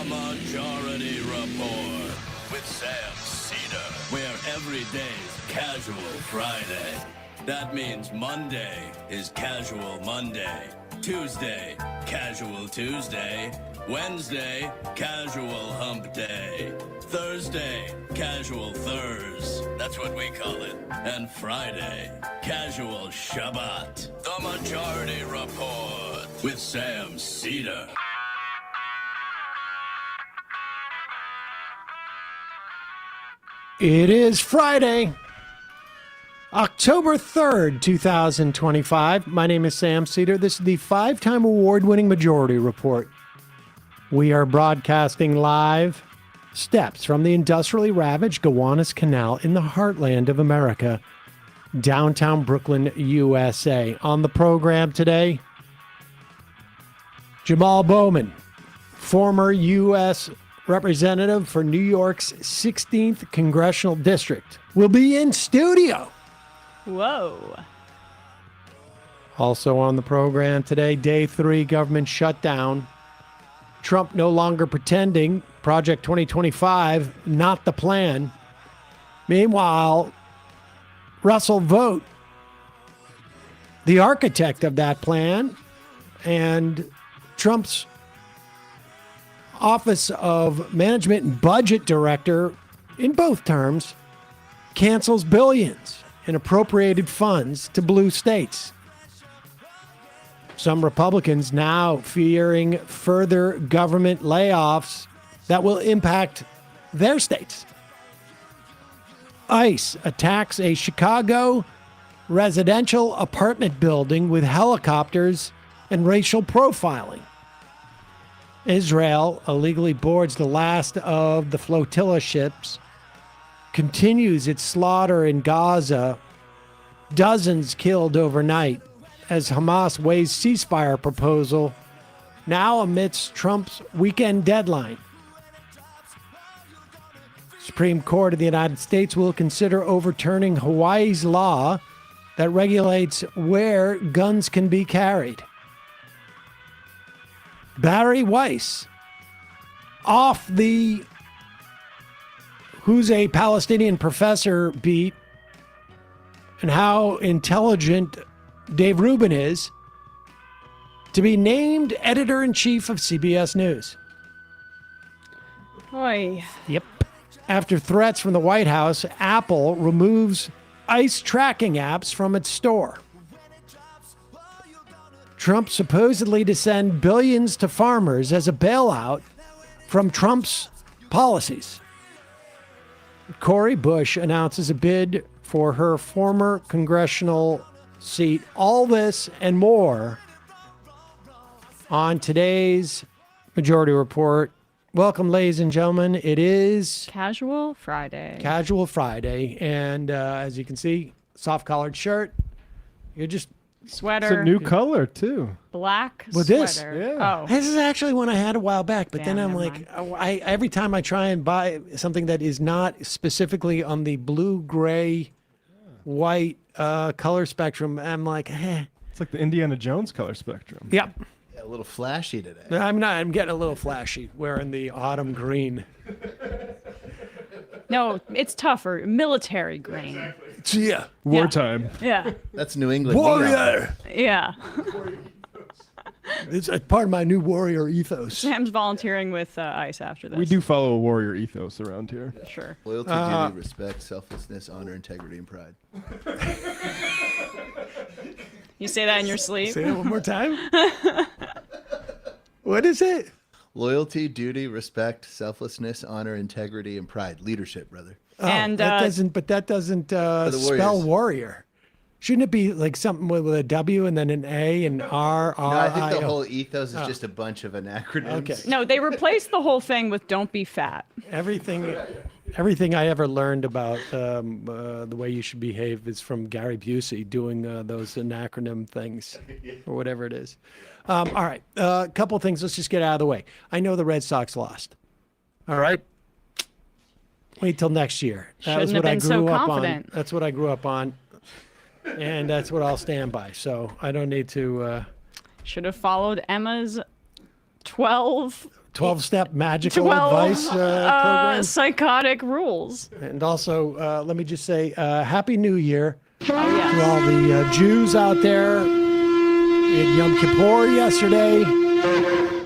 The Majority Report with Sam Seder, where every day's Casual Friday. That means Monday is Casual Monday, Tuesday, Casual Tuesday, Wednesday, Casual Hump Day, Thursday, Casual Thurs, that's what we call it, and Friday, Casual Shabbat. The Majority Report with Sam Seder. It is Friday, October 3rd, 2025. My name is Sam Seder. This is the 5-time award-winning Majority Report. We are broadcasting live steps from the industrially ravaged Gowanus Canal in the heartland of America, downtown Brooklyn, USA. On the program today, Jamaal Bowman, former U.S. Representative for New York's 16th Congressional District, will be in studio. Whoa. Also on the program today, Day 3 government shutdown. Trump no longer pretending. Project 2025, not the plan. Meanwhile, Russ Vought, the architect of that plan, and Trump's Office of Management and Budget Director, in both terms, cancels billions in appropriated funds to blue states. Some Republicans now fearing further government layoffs that will impact their states. ICE attacks a Chicago residential apartment building with helicopters and racial profiling. Israel illegally boards the last of the flotilla ships, continues its slaughter in Gaza, dozens killed overnight as Hamas weighs ceasefire proposal, now amidst Trump's weekend deadline. Supreme Court of the United States will consider overturning Hawaii's law that regulates where guns can be carried. Barry Weiss, off the who's a Palestinian professor beat and how intelligent Dave Rubin is, to be named editor-in-chief of CBS News. Oy. Yep. After threats from the White House, Apple removes ICE tracking apps from its store. Trump supposedly to send billions to farmers as a bailout from Trump's policies. Cori Bush announces a bid for her former congressional seat. All this and more on today's Majority Report. Welcome, ladies and gentlemen. It is Casual Friday. Casual Friday. And as you can see, soft-collared shirt. You're just... Sweater. It's a new color, too. Black With sweater. this? Yeah. Oh. This is actually one I had a while back, but Damn, then I'm never like, I every time I try and buy something that is not specifically on the blue-gray, white color spectrum, I'm like, eh. It's like the Indiana Jones color spectrum. Yep. Yeah, a little flashy today. I'm getting a little flashy wearing the autumn green. No, it's tougher. Military green. Yeah. Wartime. Yeah. That's New England. Warrior. Yeah. It's a part of my new warrior ethos. Sam's volunteering with ICE after this. We do follow a warrior ethos around here. Sure. Loyalty, duty, respect, selflessness, honor, integrity, and pride. You say that in your sleep? Say it one more time. What is it? Loyalty, duty, respect, selflessness, honor, integrity, and pride. Leadership, brother. Oh, And, that doesn't the spell warriors. warrior. Shouldn't it be like something with a W and then an A and R, No, R, I think I, the O? whole ethos is just a bunch of acronyms. Okay. No, they replaced the whole thing with "Don't be fat." Everything I ever learned about the way you should behave is from Gary Busey doing those acronym things or whatever it is. All right, a couple of things. Let's just get out of the way. I know the Red Sox lost. All right. Wait till next year. That was Shouldn't what have I been so grew up confident. on. That's what I grew up on. And that's what I'll stand by. So I don't need to. Should have followed Emma's 12 12-step magical 12 advice program. psychotic rules. And also, let me just say, Happy New Year Oh, yes. to all the Jews out there. We had Yom Kippur yesterday.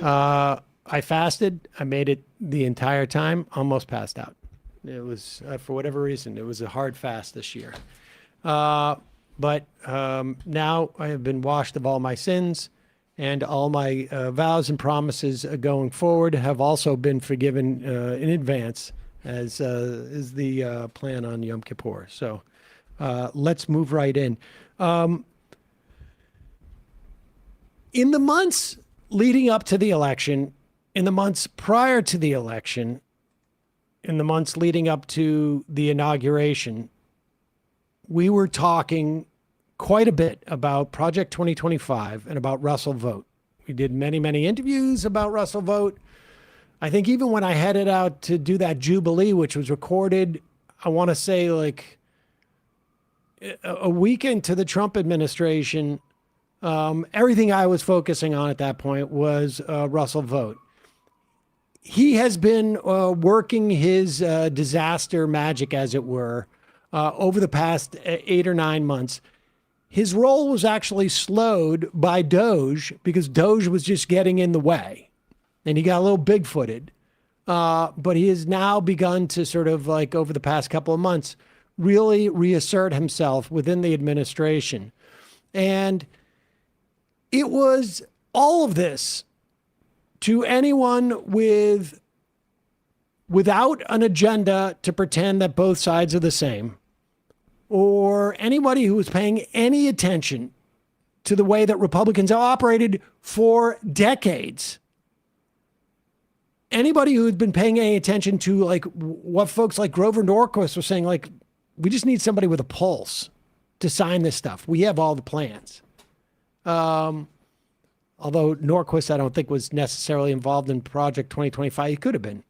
I fasted. I made it the entire time. Almost passed out. It was, for whatever reason, it was a hard fast this year. But now I have been washed of all my sins, and all my vows and promises going forward have also been forgiven in advance, as is the plan on Yom Kippur. So let's move right in. In the months leading up to the election, in the months prior to the election, in the months leading up to the inauguration, we were talking quite a bit about Project 2025 and about Russ Vought. We did many, many interviews about Russ Vought. I think even when I headed out to do that Jubilee, which was recorded, I want to say like a week into the Trump administration, everything I was focusing on at that point was Russ Vought. He has been working his disaster magic, as it were, over the past 8 or 9 months. His role was actually slowed by Doge because Doge was just getting in the way, and he got a little big-footed. But he has now begun to sort of, like, over the past couple of months, really reassert himself within the administration. And it was all of this to anyone without an agenda to pretend that both sides are the same, or anybody who was paying any attention to the way that Republicans have operated for decades. Anybody who had been paying any attention to like what folks like Grover Norquist were saying, like, we just need somebody with a pulse to sign this stuff. We have all the plans. Although Norquist, I don't think, was necessarily involved in Project 2025. He could have been.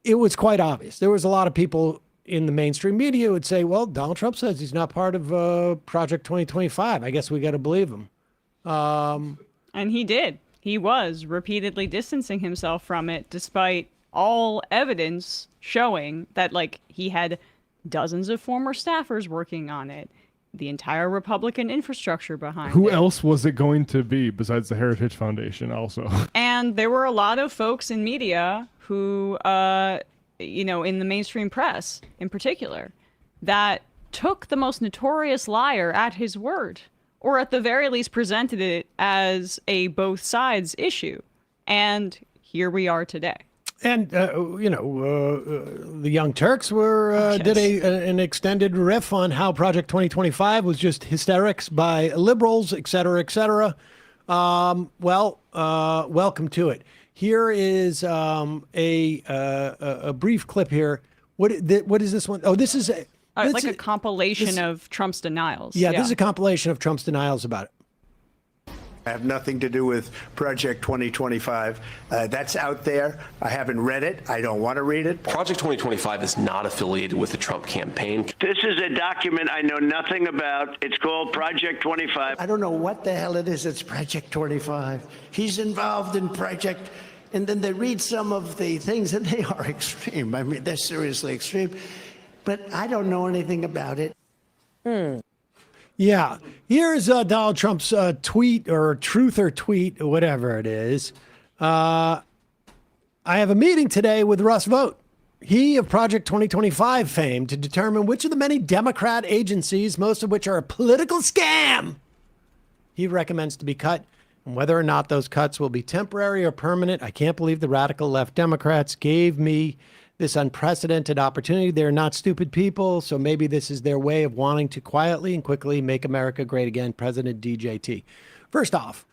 It was quite obvious. There was a lot of people in the mainstream media who would say, well, Donald Trump says he's not part of Project 2025. I guess we got to believe him. And he did. He was repeatedly distancing himself from it, despite all evidence showing that, like, he had dozens of former staffers working on it, the entire Republican infrastructure behind it. Who else was it going to be besides the Heritage Foundation also? And there were a lot of folks in media who, in the mainstream press in particular, that took the most notorious liar at his word, or at the very least presented it as a both sides issue. And here we are today. And, the Young Turks did an extended riff on how Project 2025 was just hysterics by liberals, et cetera, et cetera. Welcome to it. Here is a brief clip here. What is this one? Oh, this is like a compilation of Trump's denials. Yeah, this is a compilation of Trump's denials about it. I have nothing to do with Project 2025. That's out there. I haven't read it. I don't want to read it. Project 2025 is not affiliated with the Trump campaign. This is a document I know nothing about. It's called Project 25. I don't know what the hell it is. It's Project 25. He's involved in Project, and then they read some of the things, and they are extreme. I mean, they're seriously extreme. But I don't know anything about it. Yeah. Here's Donald Trump's tweet, or truth or tweet, or whatever it is. I have a meeting today with Russ Vought, he of Project 2025 fame, to determine which of the many Democrat agencies, most of which are a political scam, he recommends to be cut, and whether or not those cuts will be temporary or permanent. I can't believe the radical left Democrats gave me this unprecedented opportunity. They're not stupid people, so maybe this is their way of wanting to quietly and quickly make America great again. President DJT. First off,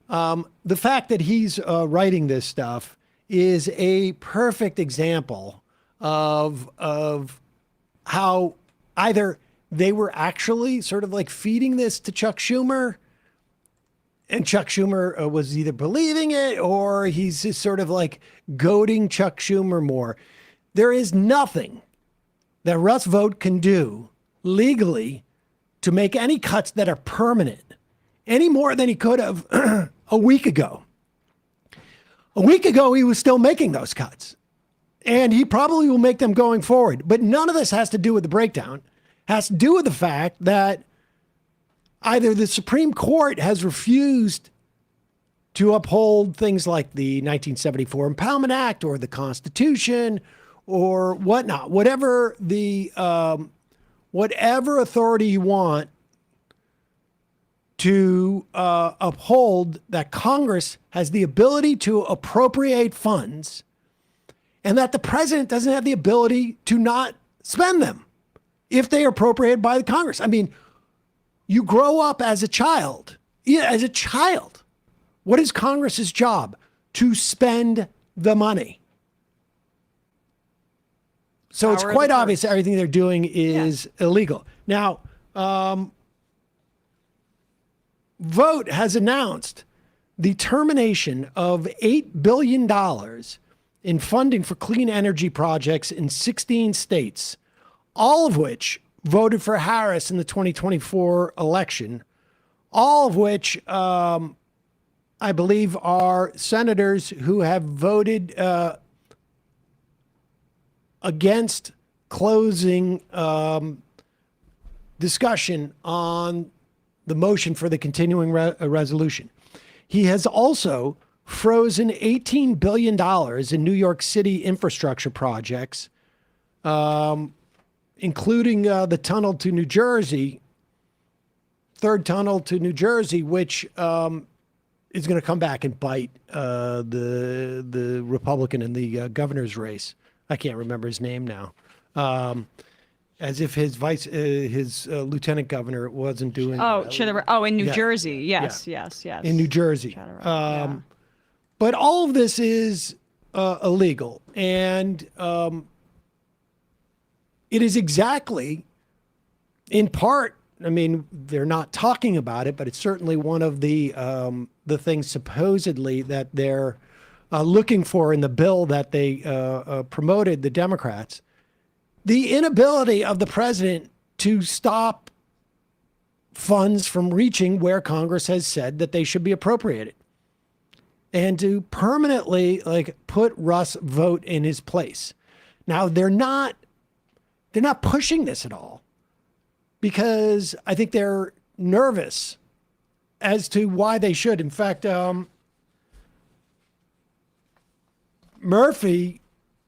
the fact that he's writing this stuff is a perfect example of how either they were actually sort of like feeding this to Chuck Schumer, and Chuck Schumer was either believing it, or he's just sort of like goading Chuck Schumer more. There is nothing that Russ Vought can do legally to make any cuts that are permanent, any more than he could have a week ago. A week ago, he was still making those cuts. And he probably will make them going forward. But none of this has to do with the breakdown. It has to do with the fact that either the Supreme Court has refused to uphold things like the 1974 Impoundment Act or the Constitution or whatnot, whatever authority you want to uphold, that Congress has the ability to appropriate funds and that the president doesn't have the ability to not spend them if they are appropriated by the Congress. I mean, you grow up as a child. As a child, what is Congress's job? To spend the money. So it's quite obvious that everything they're doing is illegal. Now, Vote has announced the termination of $8 billion in funding for clean energy projects in 16 states, all of which voted for Harris in the 2024 election, all of which I believe are senators who have voted against closing discussion on the motion for the continuing resolution. He has also frozen $18 billion in New York City infrastructure projects, including the tunnel to New Jersey, third tunnel to New Jersey, which is going to come back and bite the Republican in the governor's race. I can't remember his name now. As if his lieutenant governor wasn't doing. In New Jersey. Yes. In New Jersey. But all of this is illegal. And it is exactly, in part, I mean, they're not talking about it, but it's certainly one of the things supposedly that they're looking for in the bill that they promoted, the Democrats. The inability of the president to stop funds from reaching where Congress has said that they should be appropriated, and to permanently put Russ Vought in his place. Now they're not pushing this at all because I think they're nervous as to why they should. In fact, Murphy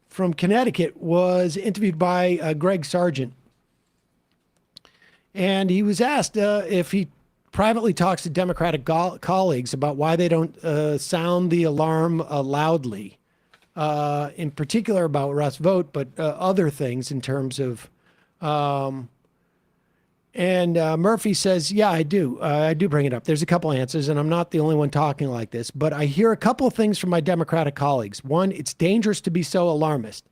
from Connecticut was interviewed by Greg Sargent. And he was asked if he privately talks to Democratic colleagues about why they don't sound the alarm loudly, in particular about Russ Vought, but other things in terms of... Murphy says, yeah, I do. I do bring it up. There's a couple answers, and I'm not the only one talking like this, but I hear a couple of things from my Democratic colleagues. One, it's dangerous to be so alarmist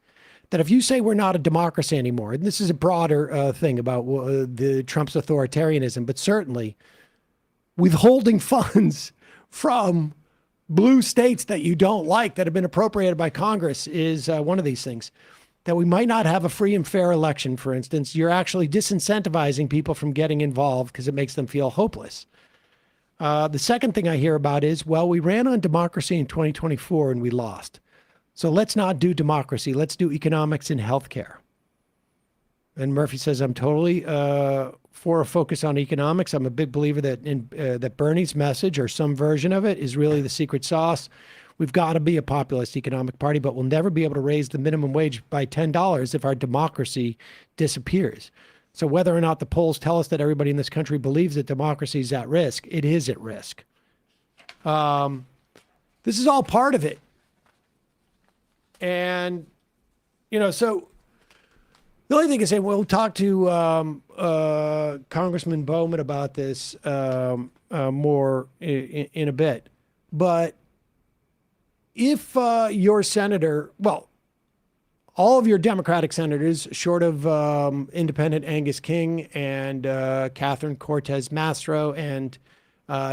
that if you say we're not a democracy anymore, and this is a broader thing about the Trump's authoritarianism, but certainly withholding funds from blue states that you don't like that have been appropriated by Congress is one of these things. That we might not have a free and fair election, for instance. You're actually disincentivizing people from getting involved because it makes them feel hopeless. The second thing I hear about is, well, we ran on democracy in 2024 and we lost. So let's not do democracy. Let's do economics and healthcare. And Murphy says, I'm totally for a focus on economics. I'm a big believer that that Bernie's message, or some version of it, is really the secret sauce. We've got to be a populist economic party, but we'll never be able to raise the minimum wage by $10 if our democracy disappears. So whether or not the polls tell us that everybody in this country believes that democracy is at risk, it is at risk. This is all part of it. And, so the only thing is, we'll talk to Congressman Bowman about this more in a bit. But if your senator, well, all of your Democratic senators, short of independent Angus King and Catherine Cortez Masto and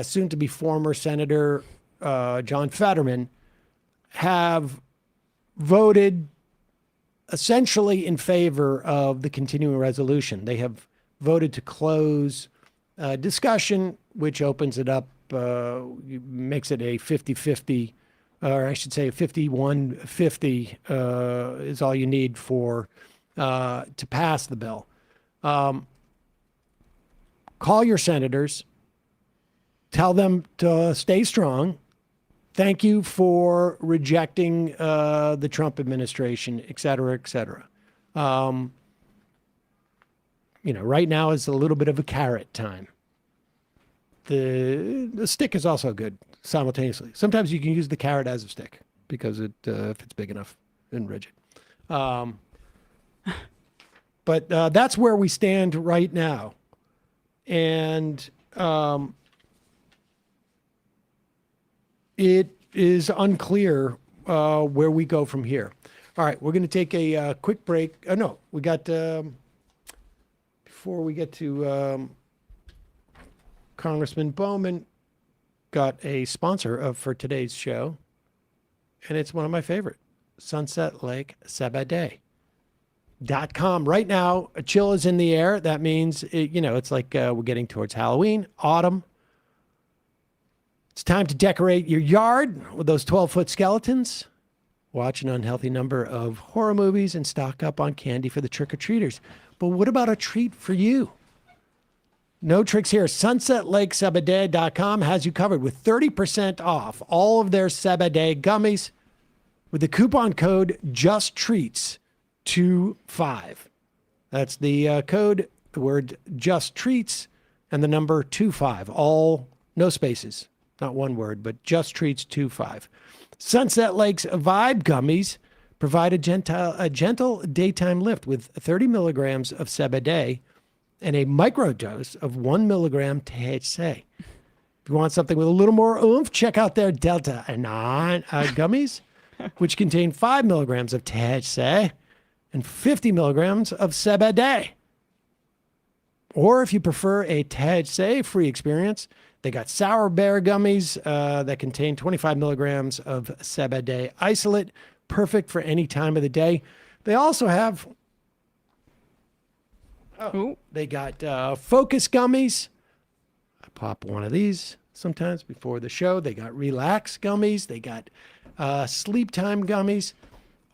soon to be former Senator John Fetterman, have voted essentially in favor of the continuing resolution. They have voted to close discussion, which opens it up, makes it a 50-50 or I should say 5150 is all you need for to pass the bill. Call your senators. Tell them to stay strong. Thank you for rejecting the Trump administration, et cetera, et cetera. Right now is a little bit of a carrot time. The stick is also good simultaneously. Sometimes you can use the carrot as a stick because if it's big enough and rigid. But that's where we stand right now. And it is unclear where we go from here. All right, we're going to take a quick break. No, we got, before we get to Congressman Bowman, got a sponsor for today's show, and it's one of my favorite, Sunset Lake Sabadell.com. Right now, a chill is in the air. That means, it's like we're getting towards Halloween, autumn. It's time to decorate your yard with those 12-foot skeletons, watch an unhealthy number of horror movies, and stock up on candy for the trick-or-treaters. But what about a treat for you? No tricks here. SunsetLakeSabadell.com has you covered with 30% off all of their Sabadell gummies with the coupon code JUSTTREATS25. That's the code, the word JUSTTREATS, and the number 25. All, no spaces, not one word, but JUSTTREATS25. Sunset Lake's Vibe gummies provide a gentle daytime lift with 30 milligrams of Sabadell and a microdose of 1 milligram THC. If you want something with a little more oomph, check out their Delta Anon gummies, which contain 5 milligrams of THC and 50 milligrams of Sabadell. Or if you prefer a THC-free experience, they got Sour Bear gummies that contain 25 milligrams of Sabadell isolate, perfect for any time of the day. They also have... They got Focus gummies. I pop one of these sometimes before the show. They got Relax gummies. They got Sleep Time gummies.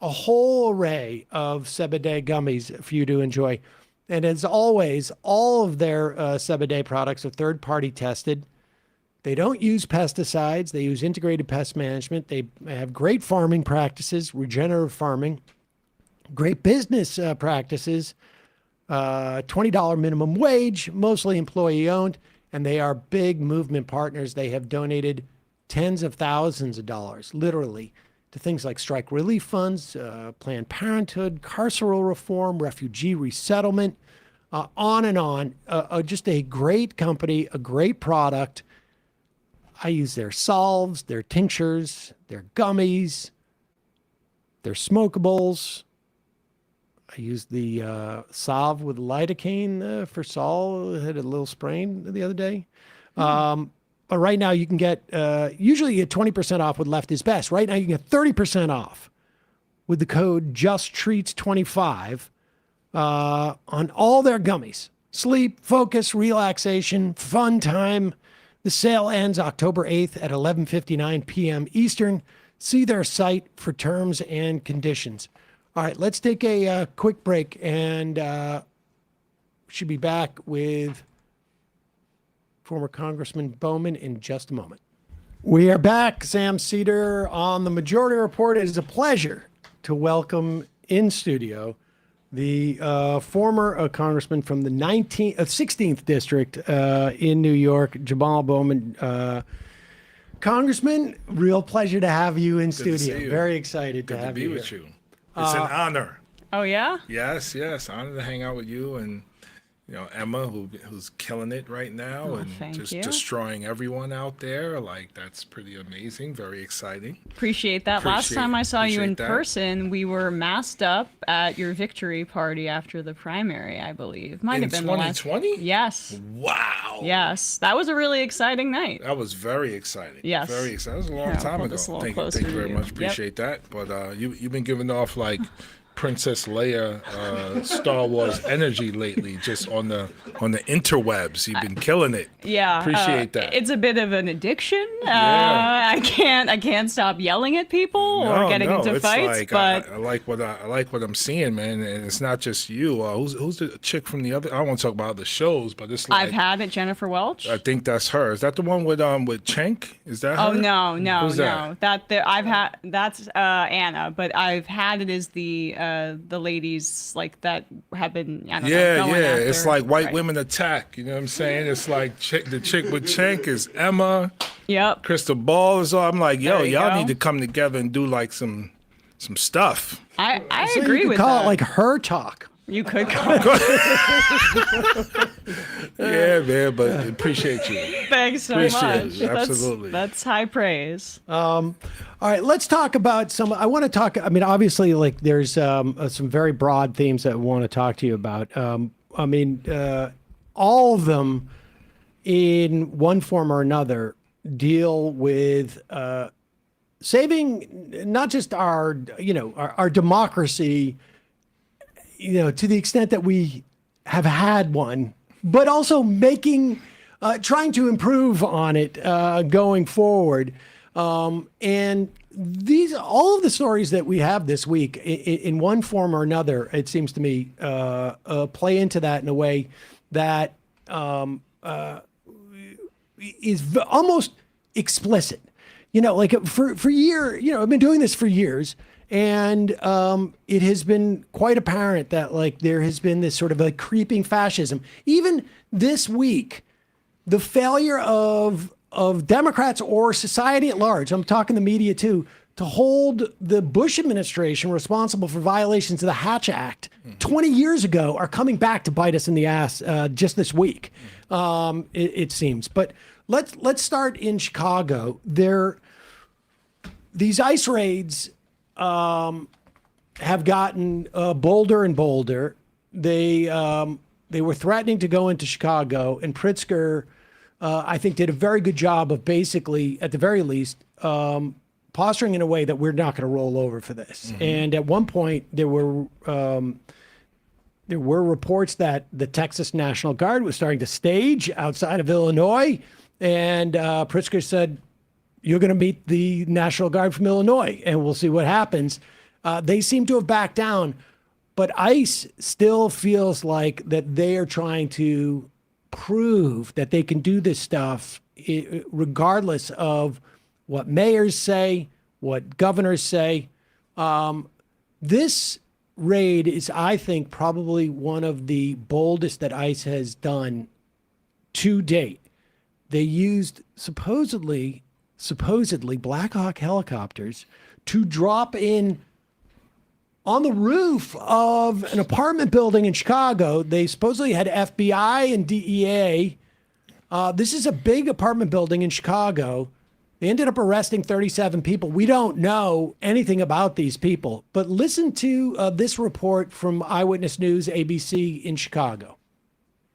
A whole array of Sabadell gummies for you to enjoy. And as always, all of their Sabadell products are third-party tested. They don't use pesticides. They use integrated pest management. They have great farming practices, regenerative farming, great business practices, $20 minimum wage, mostly employee-owned, and they are big movement partners. They have donated tens of thousands of dollars, literally, to things like strike relief funds, Planned Parenthood, carceral reform, refugee resettlement, on and on. Just a great company, a great product. I use their salves, their tinctures, their gummies, their smokables. I used the salve with lidocaine for Saul. I had a little sprain the other day. But right now you can get, usually you get 20% off with Left is Best. Right now you can get 30% off with the code JUSTTREATS25 on all their gummies. Sleep, focus, relaxation, fun time. The sale ends October 8th at 11:59 p.m. Eastern. See their site for terms and conditions. All right, let's take a quick break, and should be back with former Congressman Bowman in just a moment. We are back. Sam Seder on the Majority Report. It is a pleasure to welcome in studio the former congressman from the 16th District in New York, Jamaal Bowman. Congressman, real pleasure to have you in studio. Very excited to have you here. Good to be with you. It's an honor. Oh, yeah? Yes. Honor to hang out with you and Emma, who's killing it right now and just destroying everyone out there. Like, that's pretty amazing. Very exciting. Appreciate that. Last time I saw you in person, we were masked up at your victory party after the primary, I believe. Might have been 2020? Yes. Wow. Yes. That was a really exciting night. That was very exciting. Yes. Very exciting. That was a long time ago. Thank you very much. Appreciate that. But you've been giving off like Princess Leia Star Wars energy lately, just on the interwebs. You've been killing it. Yeah, appreciate that. It's a bit of an addiction. Yeah. I can't stop yelling at people or getting into fights. Like, but I like what I'm seeing, man. And it's not just you. Who's the chick from the other? I don't want to talk about the shows, but it's like I've had it, Jennifer Welch. I think that's her. Is that the one with Cenk? Is that her? Oh no. Who's that? That's Anna, but I've had it as the ladies like that have been. I don't know, going after, it's like white right. women attack. You know what I'm saying? It's like the chick with Cenk is Emma. Yep. Crystal Ball is all. I'm like, yo, There you y'all go. need to come together and do like some stuff. I So agree you could with call that. it like her talk. You could call it. Yeah, man, but appreciate you. Thanks so Appreciate much. it, absolutely. That's high praise. All right, let's talk about some. I want to talk. I mean, obviously, like there's some very broad themes that I want to talk to you about. All of them, in one form or another, deal with saving not just our democracy, to the extent that we have had one, but also trying to improve on it going forward. And all of the stories that we have this week, in one form or another, it seems to me, play into that in a way that is almost explicit. Like for years, I've been doing this for years. And it has been quite apparent that like there has been this sort of like creeping fascism. Even this week, the failure of Democrats or society at large, I'm talking the media too, to hold the Bush administration responsible for violations of the Hatch Act 20 years ago are coming back to bite us in the ass just this week, it seems. But let's start in Chicago. These ICE raids have gotten bolder and bolder. They were threatening to go into Chicago, and Pritzker, I think, did a very good job of basically, at the very least, posturing in a way that we're not going to roll over for this. Mm-hmm. And at one point, there were reports that the Texas National Guard was starting to stage outside of Illinois, and Pritzker said, "You're going to meet the National Guard from Illinois, and we'll see what happens." They seem to have backed down, but ICE still feels like that they are trying to prove that they can do this stuff regardless of what mayors say, what governors say. This raid is, I think, probably one of the boldest that ICE has done to date. They used supposedly Black Hawk helicopters to drop in on the roof of an apartment building in Chicago. They supposedly had FBI and DEA. This is a big apartment building in Chicago. They ended up arresting 37 people. We don't know anything about these people, but listen to this report from Eyewitness News, ABC in Chicago.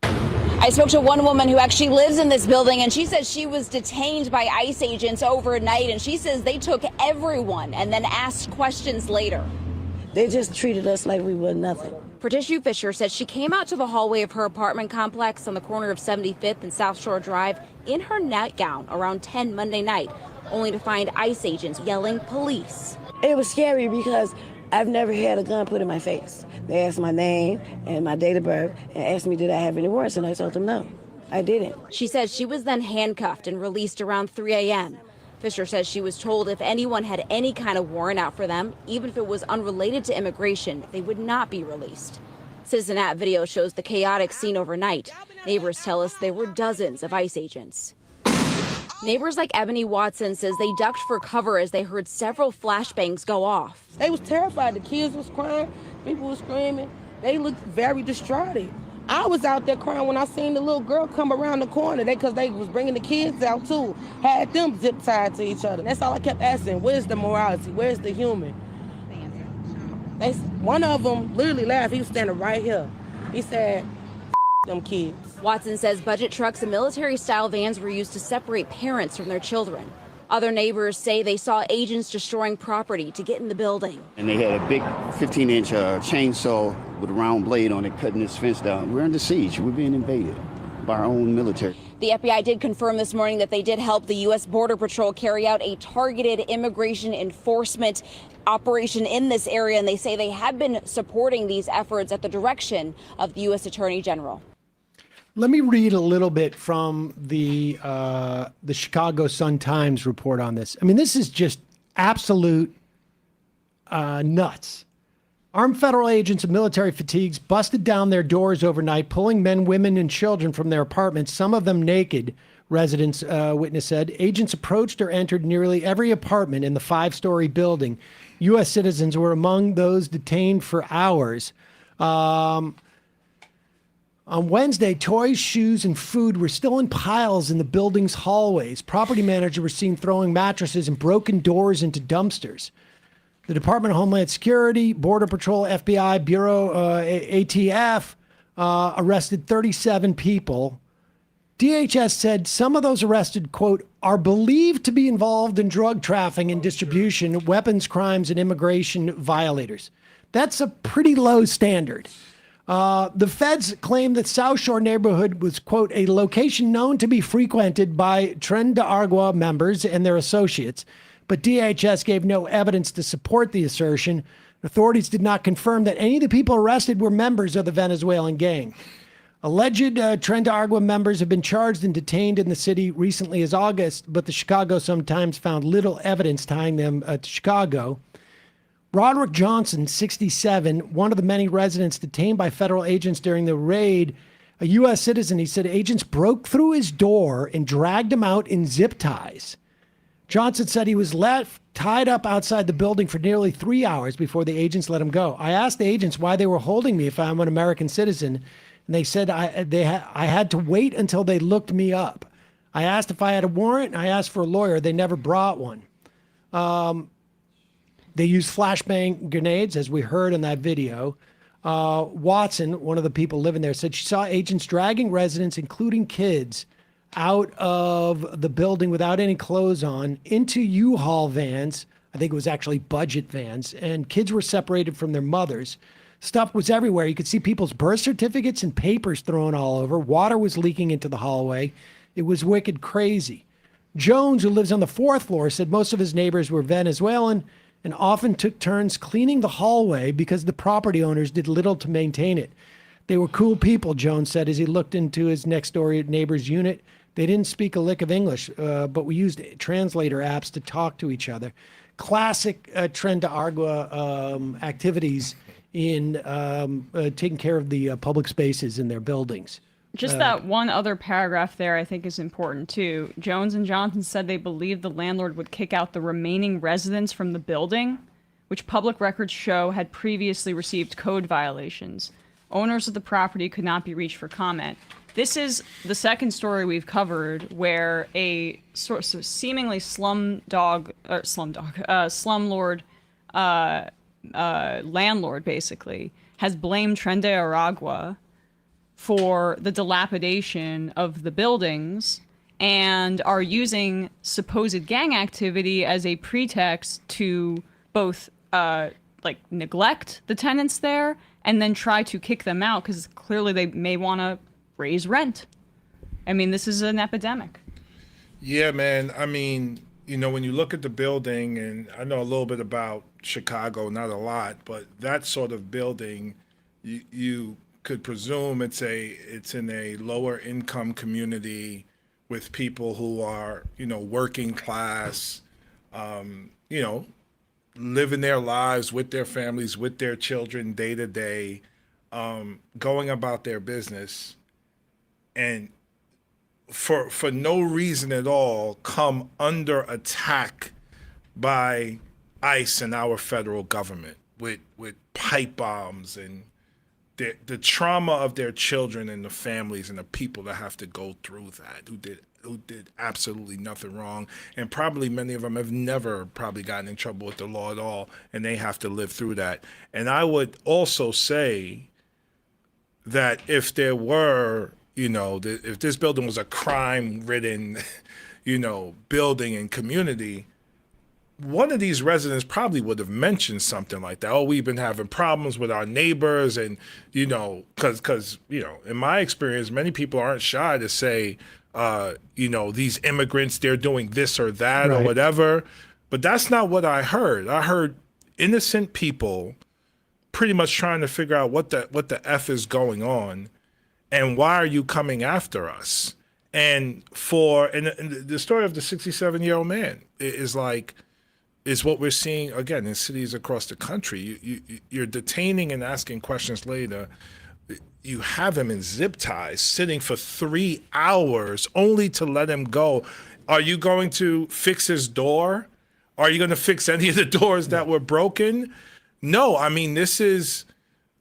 I spoke to one woman who actually lives in this building, and she said she was detained by ICE agents overnight, and she says they took everyone and then asked questions later. They just treated us like we were nothing. Patricia Fisher says she came out to the hallway of her apartment complex on the corner of 75th and South Shore Drive in her nightgown around 10 Monday night, only to find ICE agents yelling police. It was scary because I've never had a gun put in my face. They asked my name and my date of birth and asked me did I have any warrants, and I told them no, I didn't. She says she was then handcuffed and released around 3 a.m. Fisher says she was told if anyone had any kind of warrant out for them, even if it was unrelated to immigration, they would not be released. Citizen App video shows the chaotic scene overnight. Neighbors tell us there were dozens of ICE agents. Neighbors like Ebony Watson says they ducked for cover as they heard several flashbangs go off. They was terrified. The kids was crying, people was screaming. They looked very distraught. I was out there crying when I seen the little girl come around the corner. Because they was bringing the kids out too. Had them zip tied to each other. That's all I kept asking. Where's the morality? Where's the human? One of them literally laughed. He was standing right here. He said, them kids. Watson says budget trucks and military-style vans were used to separate parents from their children. Other neighbors say they saw agents destroying property to get in the building. And they had a big 15-inch chainsaw with a round blade on it cutting this fence down. We're under siege. We're being invaded by our own military. The FBI did confirm this morning that they did help the U.S. Border Patrol carry out a targeted immigration enforcement operation in this area, and they say they have been supporting these efforts at the direction of the U.S. Attorney General. Let me read a little bit from the Chicago Sun-Times report on this. I mean, this is just absolute nuts. Armed federal agents of military fatigues busted down their doors overnight, pulling men, women, and children from their apartments, some of them naked, residents, witness said. Agents approached or entered nearly every apartment in the 5-story building. U.S. citizens were among those detained for hours. On Wednesday, toys, shoes, and food were still in piles in the building's hallways. Property managers were seen throwing mattresses and broken doors into dumpsters. The Department of Homeland Security, Border Patrol, FBI, Bureau, ATF arrested 37 people. DHS said some of those arrested, quote, are believed to be involved in drug trafficking and distribution, weapons crimes, and immigration violators. That's a pretty low standard. The feds claim that South Shore neighborhood was, quote, a location known to be frequented by Tren de Aragua members and their associates, but DHS gave no evidence to support the assertion. Authorities did not confirm that any of the people arrested were members of the Venezuelan gang. Alleged Tren de Aragua members have been charged and detained in the city recently as August, but the Chicago Sun-Times found little evidence tying them to Chicago. Roderick Johnson, 67, one of the many residents detained by federal agents during the raid, a U.S. citizen, he said agents broke through his door and dragged him out in zip ties. Johnson said he was left tied up outside the building for nearly 3 hours before the agents let him go. I asked the agents why they were holding me if I'm an American citizen, and they said I had to wait until they looked me up. I asked if I had a warrant, and I asked for a lawyer. They never brought one. They used flashbang grenades, as we heard in that video. Watson, one of the people living there, said she saw agents dragging residents, including kids, out of the building without any clothes on into U-Haul vans. I think it was actually budget vans. And kids were separated from their mothers. Stuff was everywhere. You could see people's birth certificates and papers thrown all over. Water was leaking into the hallway. It was wicked crazy. Jones, who lives on the 4th floor, said most of his neighbors were Venezuelan and often took turns cleaning the hallway because the property owners did little to maintain it. They were cool people, Jones said as he looked into his next-door neighbor's unit. They didn't speak a lick of English, but we used translator apps to talk to each other. Classic Tren de Aragua activities in taking care of the public spaces in their buildings. Just that one other paragraph there I think is important too. Jones and Johnson said they believed the landlord would kick out the remaining residents from the building, which public records show had previously received code violations. Owners of the property could not be reached for comment. This is the second story we've covered where a sort of seemingly slumlord landlord basically has blamed Tren de Aragua for the dilapidation of the buildings and are using supposed gang activity as a pretext to both neglect the tenants there and then try to kick them out because clearly they may want to raise rent. I mean, this is an epidemic. Yeah, man. I mean, you know, when you look at the building, and I know a little bit about Chicago, not a lot, but that sort of building, you could presume it's in a lower income community with people who are, you know, working class, you know, living their lives with their families, with their children day to day, going about their business, and for no reason at all come under attack by ICE and our federal government with pipe bombs and the trauma of their children and the families and the people that have to go through that, who did absolutely nothing wrong, and probably many of them have never probably gotten in trouble with the law at all, and they have to live through that. And I would also say that if there were, you know, if this building was a crime-ridden, building and community, one of these residents probably would have mentioned something like that. Oh, we've been having problems with our neighbors. And, because in my experience, many people aren't shy to say, these immigrants, they're doing this or that or whatever. But that's not what I heard. I heard innocent people pretty much trying to figure out what the F is going on and why are you coming after us? And the story of the 67-year-old man is what we're seeing again in cities across the country. You're detaining and asking questions later. You have him in zip ties, sitting for 3 hours only to let him go. Are you going to fix his door? Are you going to fix any of the doors that were broken? No, I mean, this is,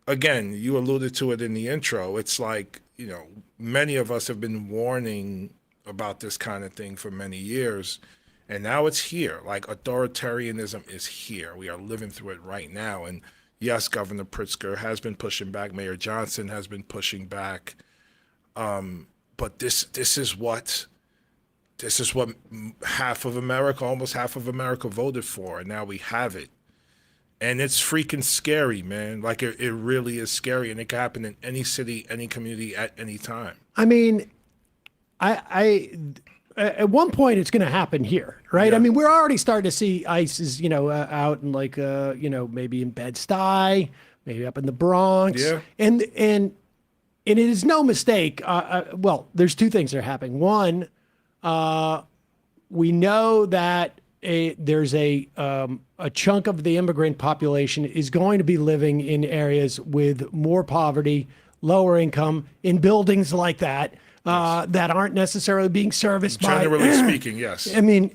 again, you alluded to it in the intro. It's like, many of us have been warning about this kind of thing for many years. And now it's here. Like, authoritarianism is here. We are living through it right now. And yes, Governor Pritzker has been pushing back. Mayor Johnson has been pushing back. But this is what half of America, almost half of America voted for. And now we have it. And it's freaking scary, man. Like, it really is scary. And it can happen in any city, any community, at any time. I mean, I at one point it's going to happen here, right? Yeah. I mean, we're already starting to see ISIS, out in maybe in Bed-Stuy, maybe up in the Bronx. Yeah. And it is no mistake. Well, there's two things that are happening. One, we know that there's a chunk of the immigrant population is going to be living in areas with more poverty, lower income, in buildings like that. That aren't necessarily being serviced Generally speaking, yes. I mean,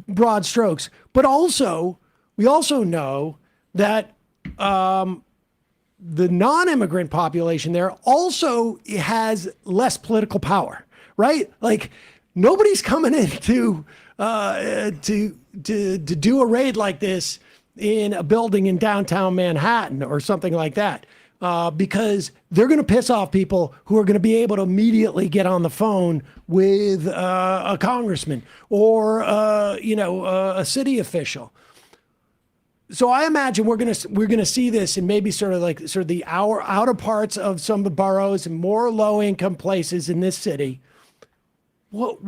broad strokes. But we also know that the non-immigrant population there also has less political power, right? Like, nobody's coming in to do a raid like this in a building in downtown Manhattan or something like that. Because they're going to piss off people who are going to be able to immediately get on the phone with a congressman or a city official. So I imagine we're going to see this in maybe sort of the outer parts of some of the boroughs and more low income places in this city. What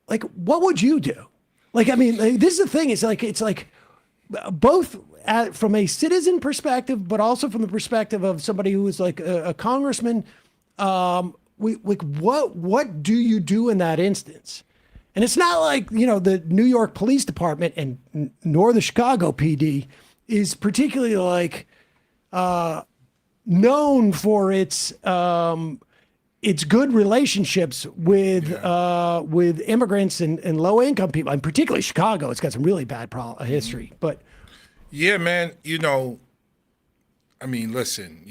would you do? Like, I mean, this is the thing. It's like both. From a citizen perspective, but also from the perspective of somebody who is like a congressman, what do you do in that instance? And it's not like, the New York Police Department and nor the Chicago PD is particularly known for its good relationships with immigrants and low income people, and particularly Chicago. It's got some really bad history, but. Yeah, man, I mean, listen,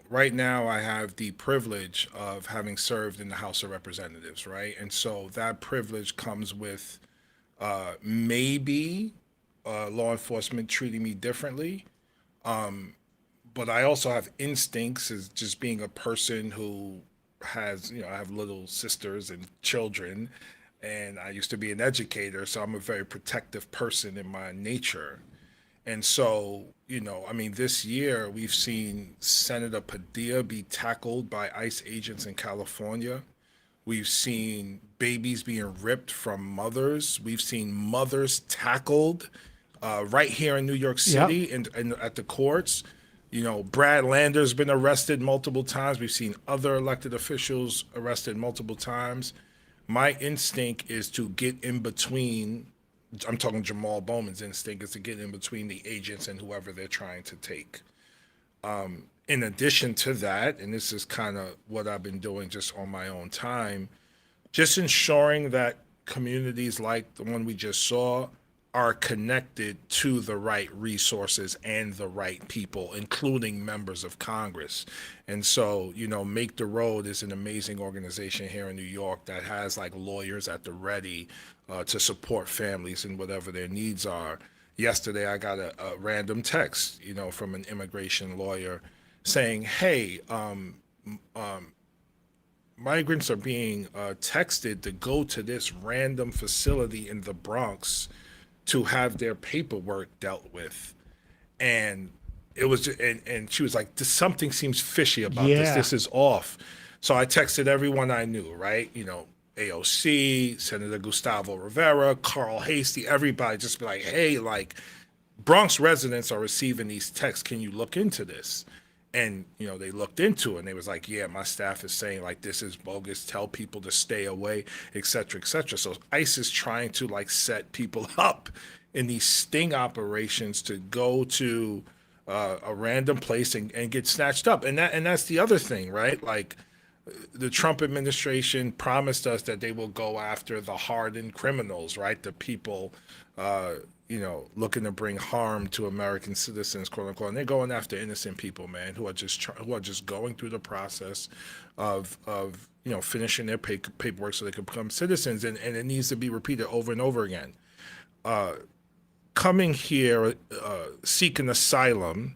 right now I have the privilege of having served in the House of Representatives, right? And so that privilege comes with maybe law enforcement treating me differently. But I also have instincts as just being a person who has, I have little sisters and children, and I used to be an educator, so I'm a very protective person in my nature. And so, I mean, this year we've seen Senator Padilla be tackled by ICE agents in California. We've seen babies being ripped from mothers. We've seen mothers tackled right here in New York City and at the courts. Brad Lander's been arrested multiple times. We've seen other elected officials arrested multiple times. My instinct is to get in between. I'm talking Jamaal Bowman's instinct is to get in between the agents and whoever they're trying to take. In addition to that, and this is kind of what I've been doing just on my own time, just ensuring that communities like the one we just saw are connected to the right resources and the right people, including members of Congress. And so, Make the Road is an amazing organization here in New York that has lawyers at the ready to support families in whatever their needs are. Yesterday, I got a random text, from an immigration lawyer saying, hey, migrants are being texted to go to this random facility in the Bronx to have their paperwork dealt with. And it was, and she was like, something seems fishy about this. This is off. So I texted everyone I knew, right? You know, AOC, Senator Gustavo Rivera, Carl Hasty, everybody just be like, hey, like, Bronx residents are receiving these texts. Can you look into this? And, you know, they looked into it and they was like, yeah, my staff is saying like, this is bogus. Tell people to stay away, et cetera, et cetera. So ICE is trying to like set people up in these sting operations to go to a random place and get snatched up. And that's the other thing, right? Like the Trump administration promised us that they will go after the hardened criminals, right? The people, you know, looking to bring harm to American citizens, quote unquote, and they're going after innocent people, man, who are just going through the process of you know, finishing their paperwork so they can become citizens, and it needs to be repeated over and over again. Coming here seeking asylum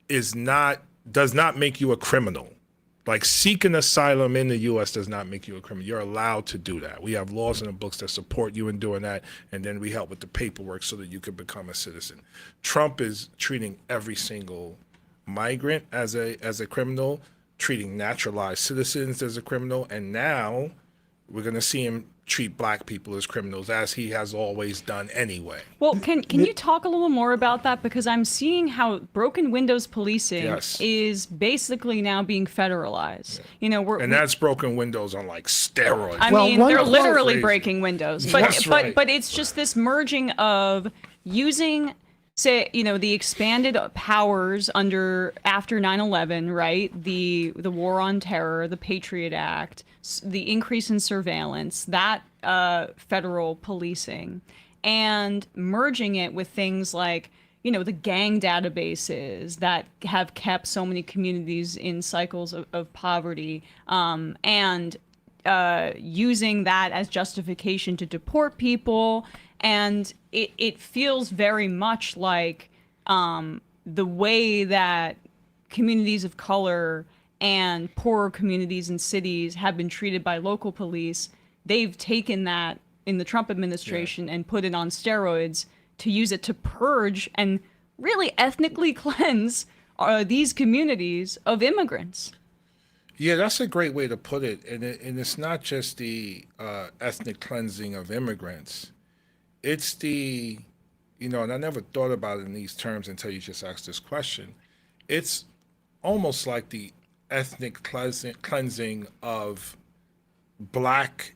does not make you a criminal. Like seeking asylum in the U.S. does not make you a criminal. You're allowed to do that. We have laws in the books that support you in doing that, and then we help with the paperwork so that you can become a citizen. Trump is treating every single migrant as a criminal, treating naturalized citizens as a criminal, and now we're going to see him treat black people as criminals, as he has always done anyway. Well, can you talk a little more about that? Because I'm seeing how broken windows policing is basically now being federalized. You know, that's broken windows on like steroids. I mean, they're literally breaking windows. But it's just this merging of using, say, you know, the expanded powers after 9/11, right? The war on terror, the Patriot Act, the increase in surveillance, that federal policing, and merging it with things like, you know, the gang databases that have kept so many communities in cycles of poverty, and using that as justification to deport people. And it feels very much like the way that communities of color and poorer communities and cities have been treated by local police. They've taken that in the Trump administration and put it on steroids to use it to purge and really ethnically cleanse these communities of immigrants. Yeah, that's a great way to put it. And it's not just the ethnic cleansing of immigrants. It's the, you know, and I never thought about it in these terms until you just asked this question. It's almost like the ethnic cleansing of black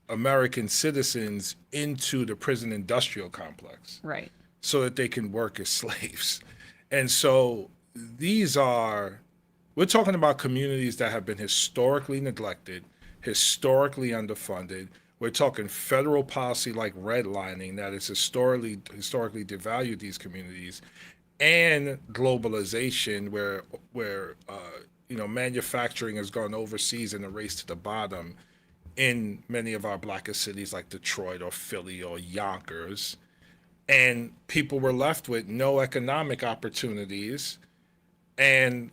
American citizens into the prison industrial complex. Right. So that they can work as slaves. And so we're talking about communities that have been historically neglected, historically underfunded. We're talking federal policy like redlining that has historically devalued these communities, and globalization where you know, manufacturing has gone overseas in a race to the bottom in many of our blackest cities like Detroit or Philly or Yonkers. And people were left with no economic opportunities and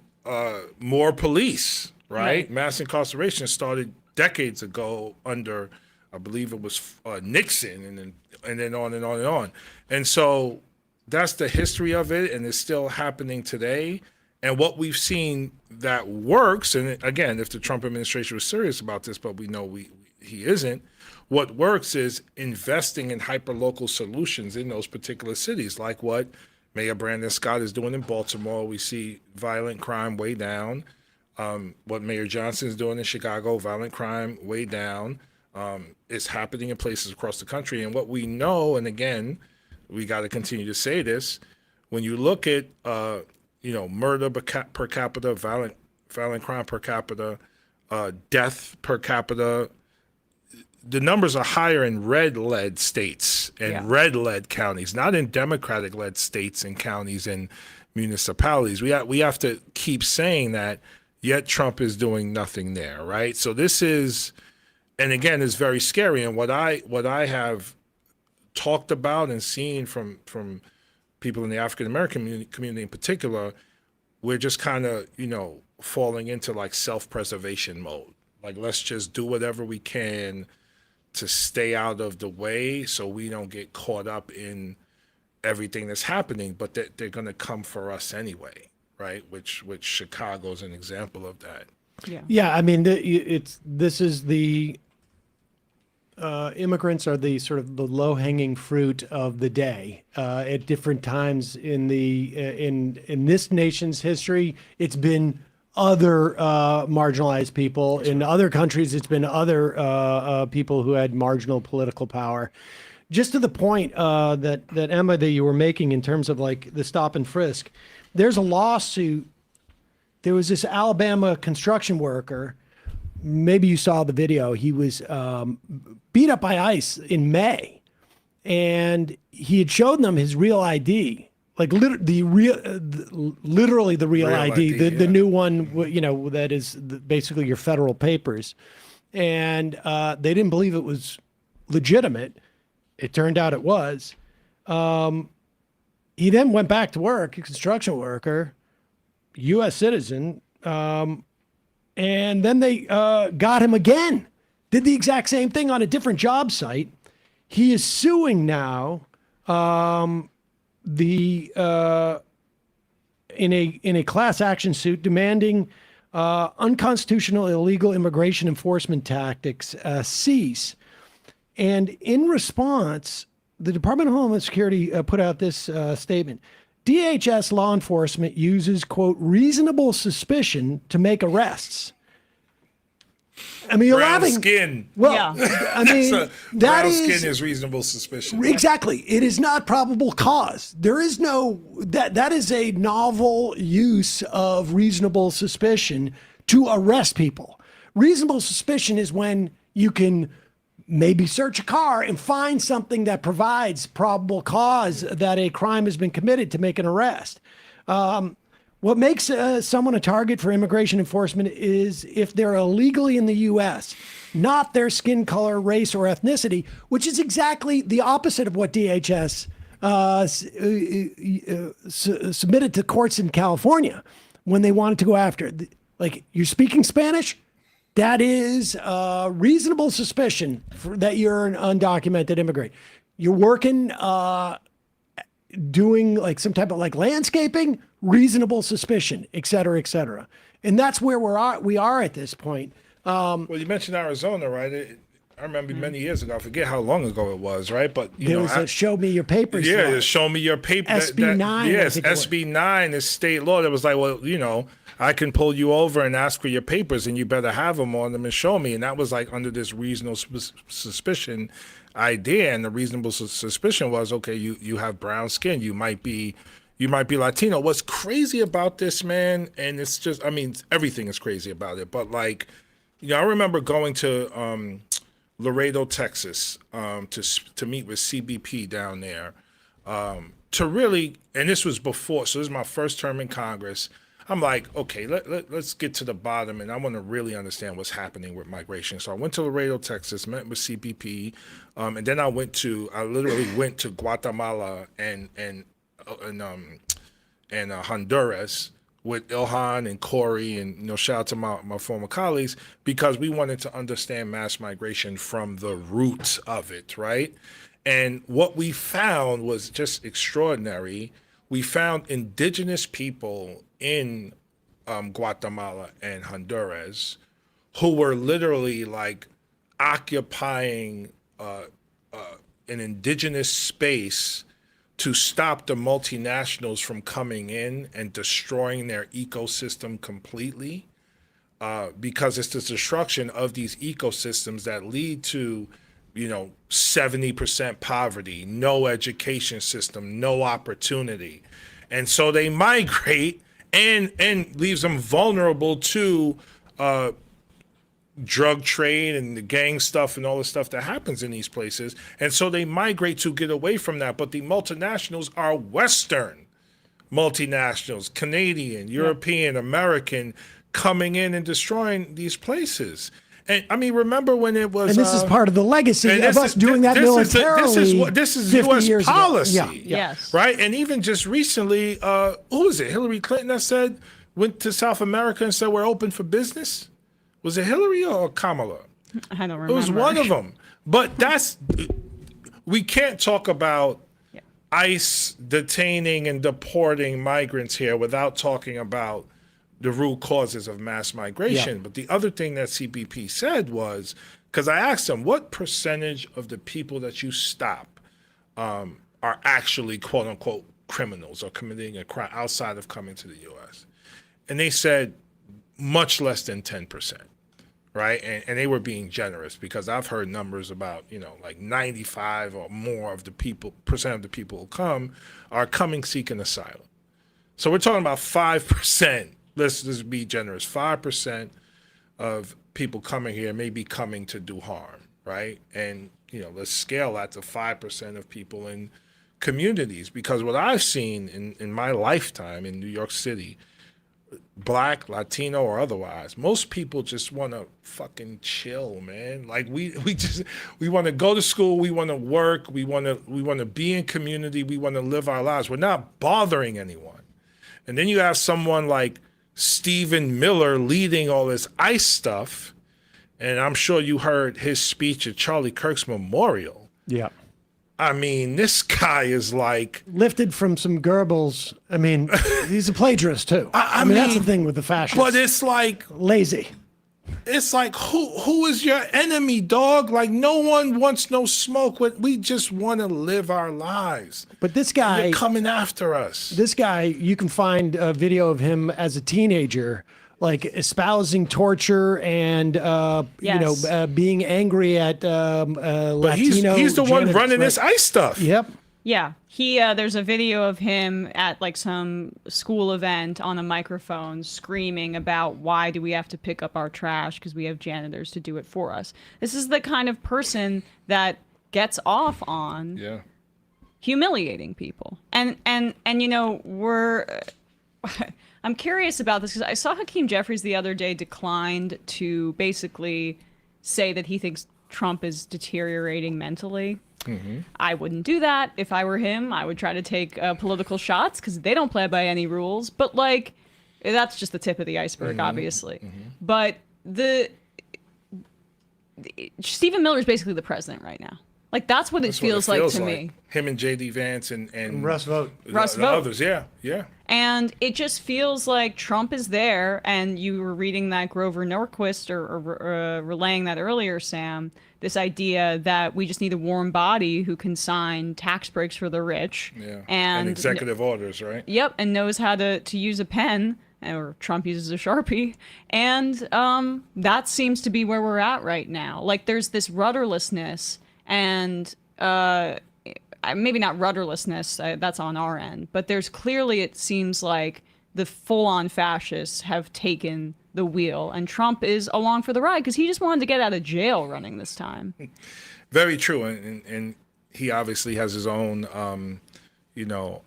more police, right? Mass incarceration started decades ago under, I believe it was Nixon, and then on and on and on. And so that's the history of it, and it's still happening today. And what we've seen that works, and again, if the Trump administration was serious about this, but we know he isn't, what works is investing in hyperlocal solutions in those particular cities, like what Mayor Brandon Scott is doing in Baltimore. We see violent crime way down. What Mayor Johnson is doing in Chicago, violent crime way down. It's happening in places across the country. And what we know, and again, we got to continue to say this, when you look at you know, murder per capita, violent crime per capita, death per capita, the numbers are higher in red-led states and red-led counties, not in Democratic-led states and counties and municipalities. We have to keep saying that, yet Trump is doing nothing there, right? So this is, and again, it's very scary. And what I have talked about and seen from people in the African-American community in particular, we're just kind of, you know, falling into like self-preservation mode, Like, let's just do whatever we can to stay out of the way so we don't get caught up in everything that's happening, but they're going to come for us anyway, right? Which Chicago's an example of that. Yeah, I mean, this is the immigrants are the sort of the low-hanging fruit of the day. At different times in this nation's history, it's been other marginalized people. In other countries, it's been other people who had marginal political power. Just to the point that Emma, that you were making in terms of like the stop and frisk, there's a lawsuit. There was this Alabama construction worker. Maybe you saw the video. He was beat up by ICE in May, and he had shown them his real ID, like literally the real ID, the new one, that is basically your federal papers. And they didn't believe it was legitimate. It turned out it was. He then went back to work, a construction worker, U.S. citizen, and then they got him again. Did the exact same thing on a different job site. He is suing now in a class action suit demanding unconstitutional illegal immigration enforcement tactics cease. And in response, the Department of Homeland Security put out this statement. DHS law enforcement uses, quote, reasonable suspicion to make arrests. I mean, you're brown laughing. Skin. Well, Yeah. I mean, brown skin is reasonable suspicion. Exactly. It is not probable cause. There is no, that is a novel use of reasonable suspicion to arrest people. Reasonable suspicion is when you can maybe search a car and find something that provides probable cause that a crime has been committed to make an arrest. What makes someone a target for immigration enforcement is if they're illegally in the U.S., not their skin color, race, or ethnicity, which is exactly the opposite of what DHS submitted to courts in California when they wanted to go after. Like, you're speaking Spanish? That is reasonable suspicion that you're an undocumented immigrant. You're working, doing like some type of like landscaping, reasonable suspicion, et cetera, et cetera. And that's where we are at this point. Well, you mentioned Arizona, right? I remember many years ago. I forget how long ago it was, right? But there was a show me your papers. Yeah, show me your paper. SB 9. Yes, SB 9 is state law. That was like, well, I can pull you over and ask for your papers, and you better have them on them and show me. And that was like under this reasonable suspicion idea, and the reasonable suspicion was, okay, you have brown skin, you might be Latino. What's crazy about this, man, and it's just, I mean, everything is crazy about it, but like, I remember going to Laredo, Texas, to meet with CBP down there, to really, and this was before, so this is my first term in Congress. I'm like, okay, let's get to the bottom, and I want to really understand what's happening with migration. So I went to Laredo, Texas, met with CBP, and then I literally went to Guatemala and Honduras with Ilhan and Corey, and shout out to my former colleagues, because we wanted to understand mass migration from the roots of it, right? And what we found was just extraordinary. We found indigenous people in Guatemala and Honduras who were literally like occupying an indigenous space to stop the multinationals from coming in and destroying their ecosystem completely, because it's the destruction of these ecosystems that lead to 70% poverty, no education system, no opportunity. And so they migrate and leaves them vulnerable to drug trade and the gang stuff and all the stuff that happens in these places. And so they migrate to get away from that. But the multinationals are Western multinationals, Canadian, European, American, coming in and destroying these places. And I mean, remember when it was... And this is part of the legacy of us doing that militarily. This is U.S. policy. Yeah. Yes. Right? And even just recently, who was it? Hillary Clinton that went to South America and said, we're open for business. Was it Hillary or Kamala? I don't remember. It was one of them. But we can't talk about ICE detaining and deporting migrants here without talking about the root causes of mass migration. Yeah. But the other thing that CBP said was, because I asked them, what percentage of the people that you stop are actually quote unquote criminals or committing a crime outside of coming to the U.S.? And they said much less than 10%. Right. And they were being generous, because I've heard numbers about, like 95 or more of the percent of the people who come are coming seeking asylum. So we're talking about 5%. Let's just be generous. 5% of people coming here may be coming to do harm. Right. And, let's scale that to 5% of people in communities, because what I've seen in my lifetime in New York City, Black, Latino, or otherwise, most people just want to fucking chill, man. Like we want to go to school, we want to work, we want to be in community, we want to live our lives. We're not bothering anyone. And then you have someone like Stephen Miller leading all this ICE stuff, and I'm sure you heard his speech at Charlie Kirk's memorial. Yeah. I mean, this guy is like lifted from some Goebbels. I mean, he's a plagiarist too. I mean, that's the thing with the fascists. But it's like lazy. It's like who is your enemy, dog? Like no one wants no smoke. We just want to live our lives. But this guy, they're coming after us. This guy, you can find a video of him as a teenager, like espousing torture and being angry at Latino. He's the one running this ICE stuff. Yep. Yeah, there's a video of him at like some school event on a microphone screaming about why do we have to pick up our trash because we have janitors to do it for us. This is the kind of person that gets off on humiliating people. And we're I'm curious about this because I saw Hakeem Jeffries the other day declined to basically say that he thinks Trump is deteriorating mentally. Mm-hmm. I wouldn't do that. If I were him, I would try to take political shots because they don't play by any rules. But like, that's just the tip of the iceberg, obviously. Mm-hmm. But Stephen Miller is basically the president right now. Like that's what it feels like to me. Him and J.D. Vance and Russ Vought. Others, yeah. And it just feels like Trump is there, and you were reading that Grover Norquist or relaying that earlier, Sam, this idea that we just need a warm body who can sign tax breaks for the rich. Yeah. And executive orders, right? Yep, and knows how to use a pen, or Trump uses a Sharpie. And that seems to be where we're at right now. Like there's this rudderlessness and maybe not rudderlessness, that's on our end, but there's clearly, it seems like the full-on fascists have taken the wheel, and Trump is along for the ride because he just wanted to get out of jail running this time. Very true, and he obviously has his own,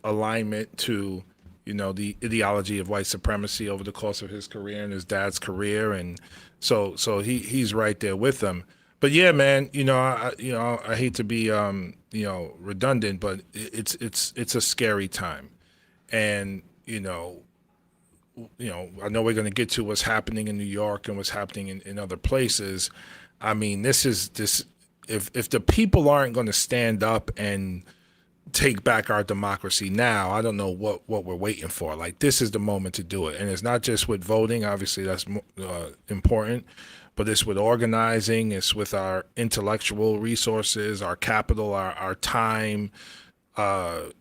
alignment to, the ideology of white supremacy over the course of his career and his dad's career, and so he's right there with them. But yeah, man, I hate to be redundant, but it's a scary time, and I know we're going to get to what's happening in New York and what's happening in other places. I mean, this if the people aren't going to stand up and take back our democracy now, I don't know what we're waiting for. Like this is the moment to do it, and it's not just with voting. Obviously, that's important. But it's with organizing, it's with our intellectual resources, our capital, our time, our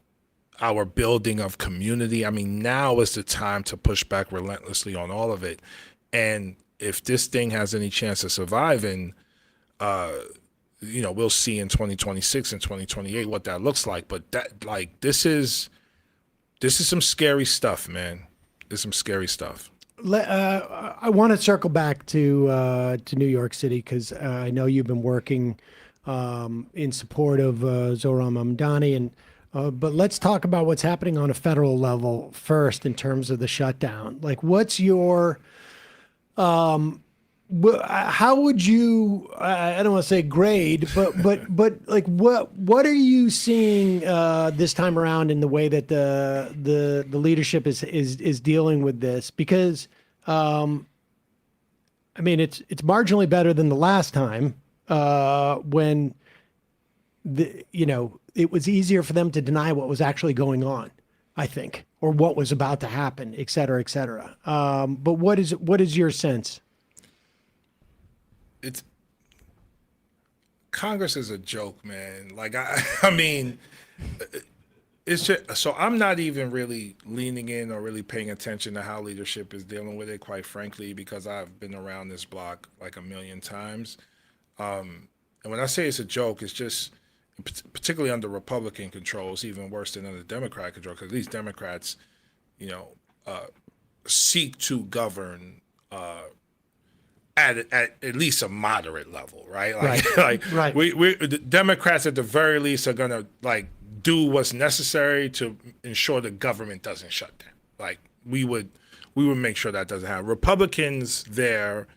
building of community. I mean, now is the time to push back relentlessly on all of it. And if this thing has any chance of surviving, we'll see in 2026 and 2028 what that looks like. But this is some scary stuff, man. There's some scary stuff. I want to circle back to New York City because I know you've been working in support of Zohran Mamdani, and but let's talk about what's happening on a federal level first in terms of the shutdown. Like, what's your how would you? I don't want to say grade, but like what are you seeing this time around in the way that the leadership is dealing with this? Because I I mean, it's marginally better than the last time when it was easier for them to deny what was actually going on, I think, or what was about to happen, et cetera, et cetera. But what is your sense? It's Congress is a joke, man. Like I mean, it's just so I'm not even really leaning in or really paying attention to how leadership is dealing with it, quite frankly, because I've been around this block like a million times. And when I say it's a joke, it's just particularly under Republican control, it's even worse than under Democrat control, because these Democrats, seek to govern at least a moderate level, right? Right. We the Democrats at the very least are gonna do what's necessary to ensure the government doesn't shut down. Like we would make sure that doesn't happen. Republicans there,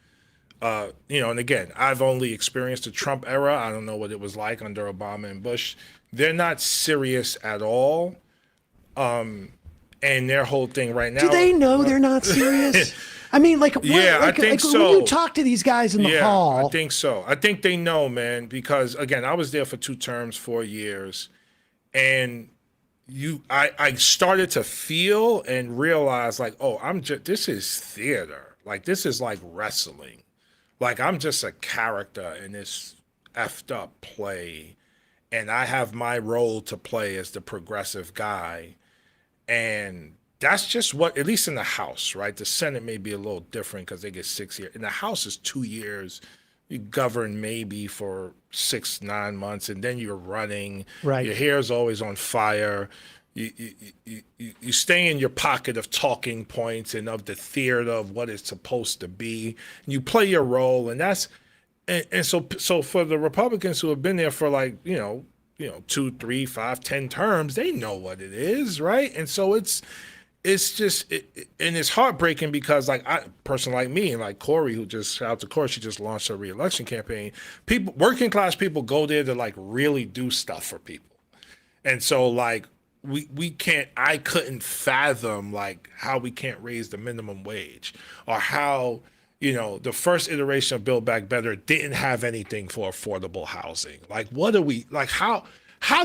and again, I've only experienced the Trump era. I don't know what it was like under Obama and Bush. They're not serious at all. And their whole thing right now. Do they know they're not serious? I mean, I think so. When you talk to these guys in the hall. I think so. I think they know, man, because again, I was there for 2 terms, 4 years, and I started to feel and realize this is theater. Like this is like wrestling. Like I'm just a character in this effed up play, and I have my role to play as the progressive guy, and that's just what, at least in the House, right? The Senate may be a little different because they get 6 years. In the House is 2 years. You govern maybe for 6-9 months, and then you're running. Right. Your hair's always on fire. You stay in your pocket of talking points and of the theater of what it's supposed to be. And you play your role, and that's so for the Republicans who have been there for 2, 3, 5, 10 terms, they know what it is, right? And so it's just and it's heartbreaking because a person like me and like Corey, who just shout out to Corey, she just launched a re-election campaign. People, working class people, go there to really do stuff for people, and so we can't. I couldn't fathom how we can't raise the minimum wage, or how the first iteration of Build Back Better didn't have anything for affordable housing. What are we how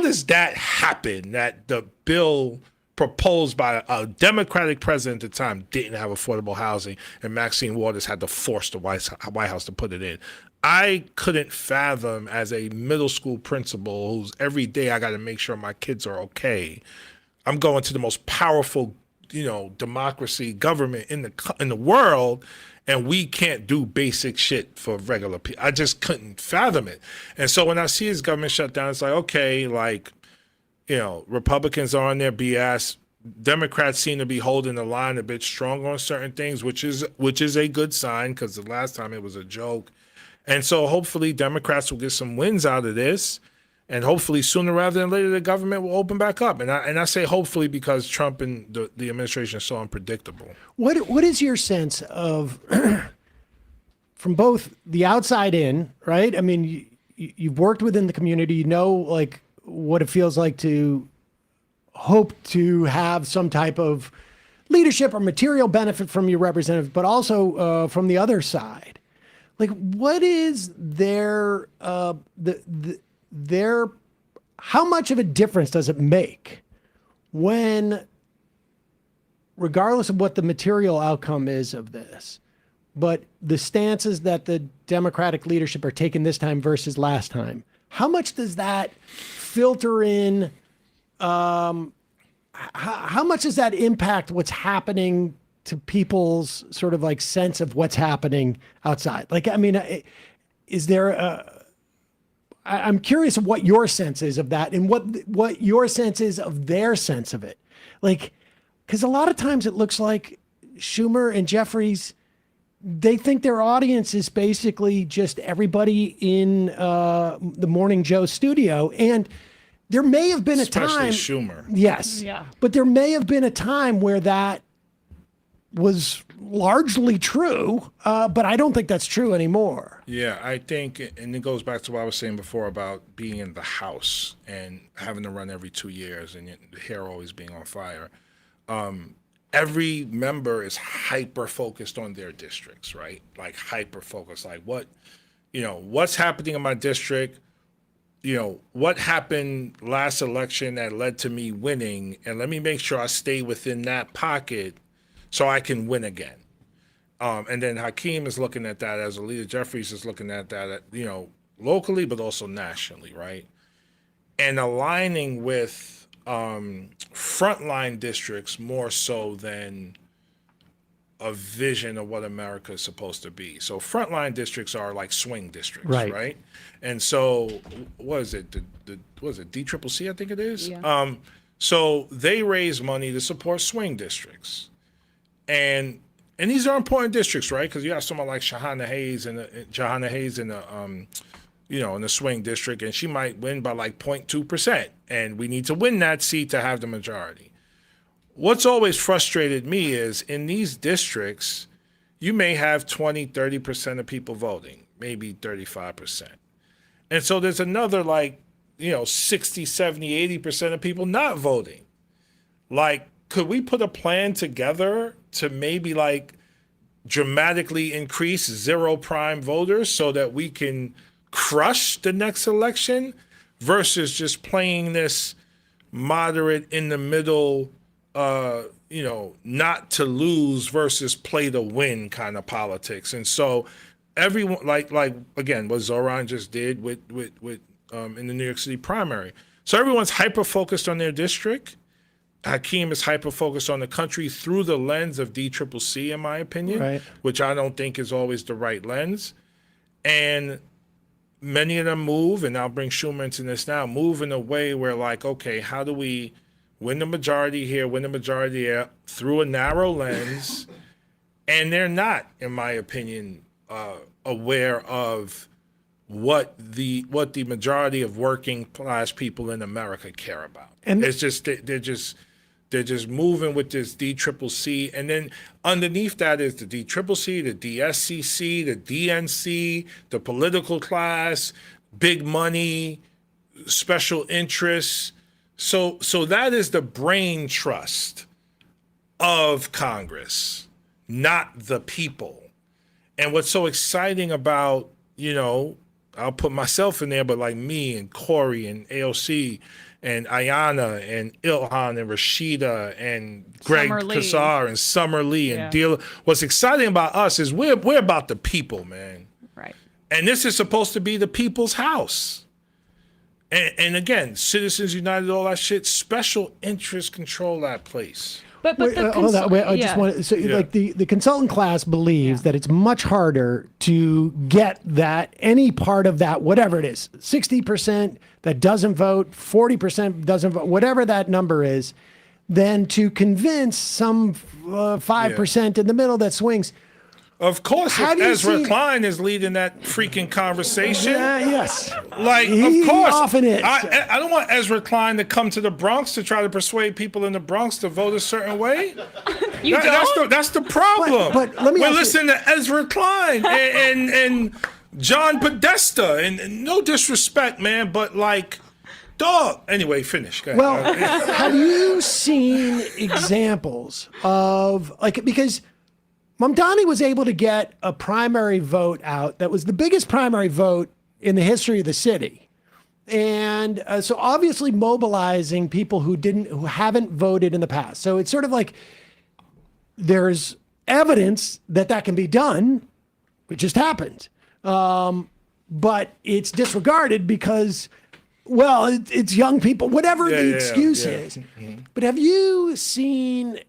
does that happen that the bill proposed by a Democratic president at the time didn't have affordable housing, and Maxine Waters had to force the White House to put it in? I couldn't fathom, as a middle school principal who's every day I got to make sure my kids are okay. I'm going to the most powerful, democracy government in the world, and we can't do basic shit for regular people. I just couldn't fathom it. And so when I see his government shut down, it's okay, Republicans are on their BS. Democrats seem to be holding the line a bit stronger on certain things, which is a good sign, because the last time it was a joke. And so hopefully Democrats will get some wins out of this, and hopefully sooner rather than later the government will open back up. And I say hopefully because Trump and the administration is so unpredictable. What is your sense of from both the outside in, right? I mean, you've worked within the community, what it feels like to hope to have some type of leadership or material benefit from your representative, but also from the other side. What is their how much of a difference does it make when, regardless of what the material outcome is of this, but the stances that the Democratic leadership are taking this time versus last time, how much does that filter in? How much does that impact what's happening to people's sort of sense of what's happening outside? Is there I'm curious of what your sense is of that, and what your sense is of their sense of it. Because a lot of times it looks like Schumer and Jeffries, they think their audience is basically just everybody in the Morning Joe studio. And there may have been Especially a time. Schumer. Yes. Yeah. But there may have been a time where that was largely true, but I don't think that's true anymore. Yeah, I think, and it goes back to what I was saying before about being in the House and having to run every 2 years and your hair always being on fire. every member is hyper focused on their districts, right? Like hyper focused, like what's happening in my district, what happened last election that led to me winning, and let me make sure I stay within that pocket so I can win again. And then Hakeem is looking at that as a leader. Jeffries is looking at that, locally, but also nationally, right? And aligning with frontline districts more so than a vision of what America is supposed to be. So frontline districts are like swing districts, right? And so what is it? What is it? DCCC, I think it is. Yeah. So they raise money to support swing districts, and these are important districts, right? Because you have someone like Johanna Hayes in the in the swing district, and she might win by like 0.2%, and we need to win that seat to have the majority. What's always frustrated me is in these districts, you may have 20, 30% of people voting, maybe 35%. And so there's another 60, 70, 80% of people not voting. Like, could we put a plan together to maybe dramatically increase zero prime voters so that we can crush the next election versus just playing this moderate in the middle, not to lose versus play to win kind of politics. And so everyone, again, what Zoran just did with in the New York City primary. So everyone's hyper focused on their district. Hakeem is hyper focused on the country through the lens of DCCC, in my opinion, which I don't think is always the right lens. And many of them move, and I'll bring Schumer into this now, move in a way where okay, how do we win the majority here, win the majority there through a narrow lens? And they're not, in my opinion, aware of what the majority of working class people in America care about. And it's just they're just moving with this DCCC, and then underneath that is the DCCC, the DSCC, the DNC, the political class, big money, special interests. So that is the brain trust of Congress, not the people. And what's so exciting about, I'll put myself in there, but me and Corey and AOC and Ayanna and Ilhan and Rashida and Greg Kassar and Summer Lee and Deal. What's exciting about us is we're about the people, man. Right. And this is supposed to be the people's house. And again, Citizens United, all that shit, special interests control that place. But hold on, I just want to say, the consultant class believes that it's much harder to get that any part of that, whatever it is, 60% that doesn't vote, 40% doesn't vote, whatever that number is, than to convince some 5% in the middle that swings. Of course, if Ezra Klein is leading that freaking conversation. Yes. Of course. Often is. I don't want Ezra Klein to come to the Bronx to try to persuade people in the Bronx to vote a certain way. That's the problem. But let me We're listening to Ezra Klein and John Podesta. And no disrespect, man, but dog. Anyway, finish. Go ahead. Well, have you seen examples of, because Mamdani was able to get a primary vote out that was the biggest primary vote in the history of the city. And so obviously mobilizing people who haven't voted in the past. So it's sort of there's evidence that can be done. It just happened. But it's disregarded because, it's young people, whatever the excuse is. Mm-hmm. But have you seen,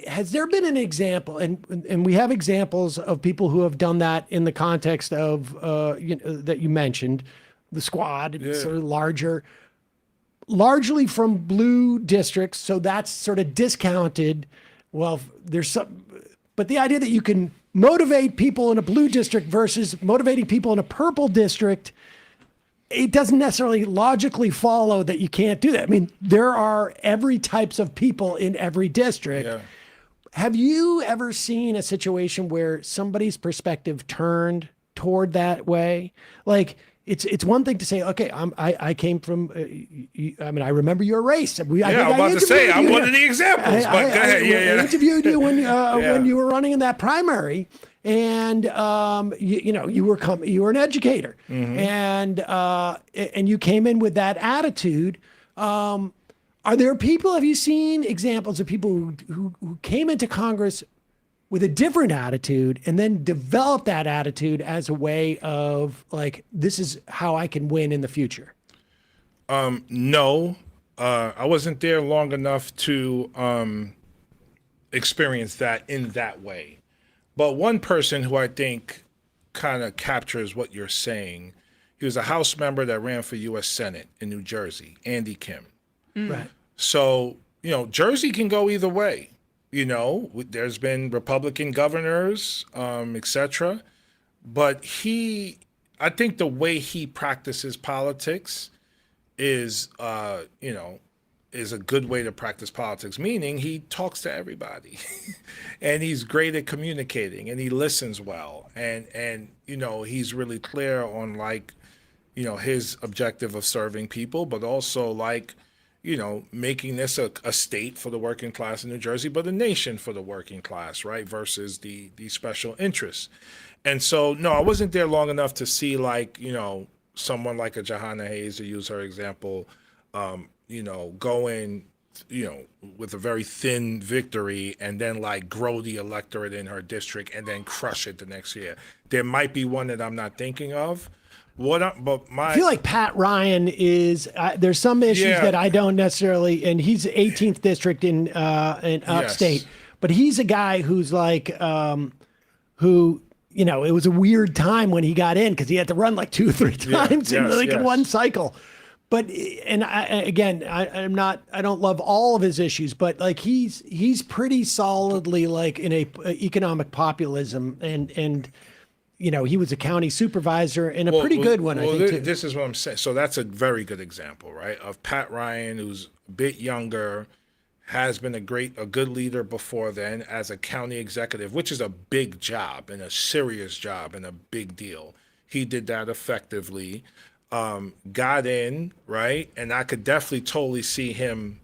has there been an example, and we have examples of people who have done that in the context of, that you mentioned, the squad, sort of largely from blue districts, so that's sort of discounted. Well, but the idea that you can motivate people in a blue district versus motivating people in a purple district, it doesn't necessarily logically follow that you can't do that. I mean, there are every types of people in every district. Yeah. Have you ever seen a situation where somebody's perspective turned toward that way? it's one thing to say, okay, I came from. I mean, I remember your race. I think I'm about to say I'm one of the examples. But go ahead. I interviewed you when you were running in that primary, and you were an educator, and you came in with that attitude. Are there people? Have you seen examples of people who came into Congress with a different attitude and then developed that attitude as a way of like, this is how I can win in the future? No, I wasn't there long enough to experience that in that way. But one person who I think kind of captures what you're saying, he was a House member that ran for U.S. Senate in New Jersey, Andy Kim. Right. So, Jersey can go either way. There's been Republican governors, et cetera. But I think the way he practices politics is a good way to practice politics, meaning he talks to everybody and he's great at communicating and he listens well. And he's really clear on his objective of serving people, but also making this a state for the working class in New Jersey, but a nation for the working class, right? Versus the special interests. And so, no, I wasn't there long enough to see someone like a Jahana Hayes, to use her example, go in, with a very thin victory and then grow the electorate in her district and then crush it the next year. There might be one that I'm not thinking of. I feel like Pat Ryan is. There's some issues that I don't necessarily, and he's 18th district in upstate, but he's a guy who's who it was a weird time when he got in because he had to run 2 or 3 times in one cycle. But I don't love all of his issues, but he's pretty solidly in a economic populism and. He was a county supervisor and a pretty good one, I think, too. This is what I'm saying. So that's a very good example, right, of Pat Ryan, who's a bit younger, has been a good leader before then as a county executive, which is a big job and a serious job and a big deal. He did that effectively, got in, right, and I could definitely totally see him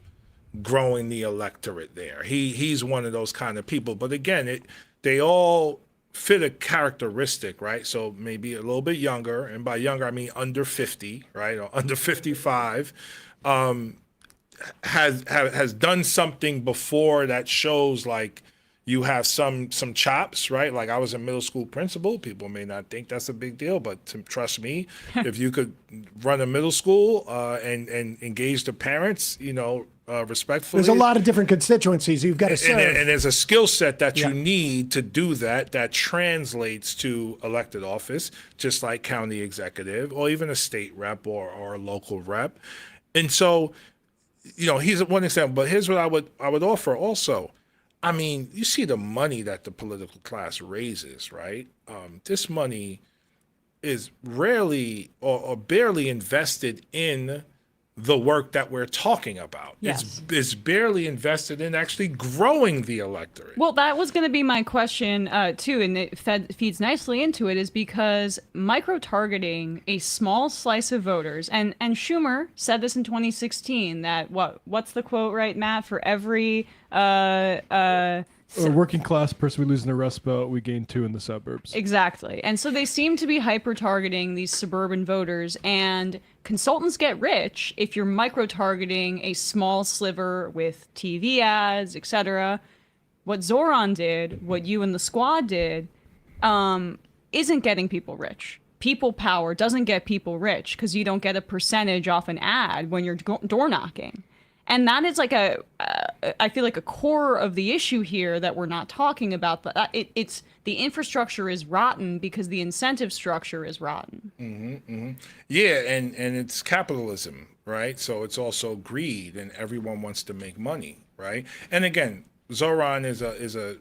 growing the electorate there. He's one of those kind of people. But again, they all fit a characteristic, right? So maybe a little bit younger, and by younger I mean under 50, right, or under 55, has done something before that shows you have some chops, right? I was a middle school principal. People may not think that's a big deal, but trust me, if you could run a middle school and engage the parents, respectfully. There's a lot of different constituencies you've got to serve. And there's a skill set that you need to do that translates to elected office, just like county executive or even a state rep or a local rep. And so, he's one example. But here's what I would offer also. I mean, you see the money that the political class raises, right? This money is rarely or barely invested in the work that we're talking about. Yes. It's barely invested in actually growing the electorate. Well, that was going to be my question too, and it feeds nicely into it, is because micro-targeting a small slice of voters, and Schumer said this in 2016, that what's the quote, right, Matt? For every a working class person we lose in the Rust Belt, we gain 2 in the suburbs. Exactly. And so they seem to be hyper-targeting these suburban voters, and consultants get rich if you're micro-targeting a small sliver with TV ads, etc. What Zoran did, what you and the squad did, isn't getting people rich. People power doesn't get people rich because you don't get a percentage off an ad when you're door knocking. And that is I feel like a core of the issue here that we're not talking about. But it's the infrastructure is rotten because the incentive structure is rotten. Mm-hmm, mm-hmm. Yeah, and it's capitalism, right? So it's also greed, and everyone wants to make money, right? And again, Zoran is a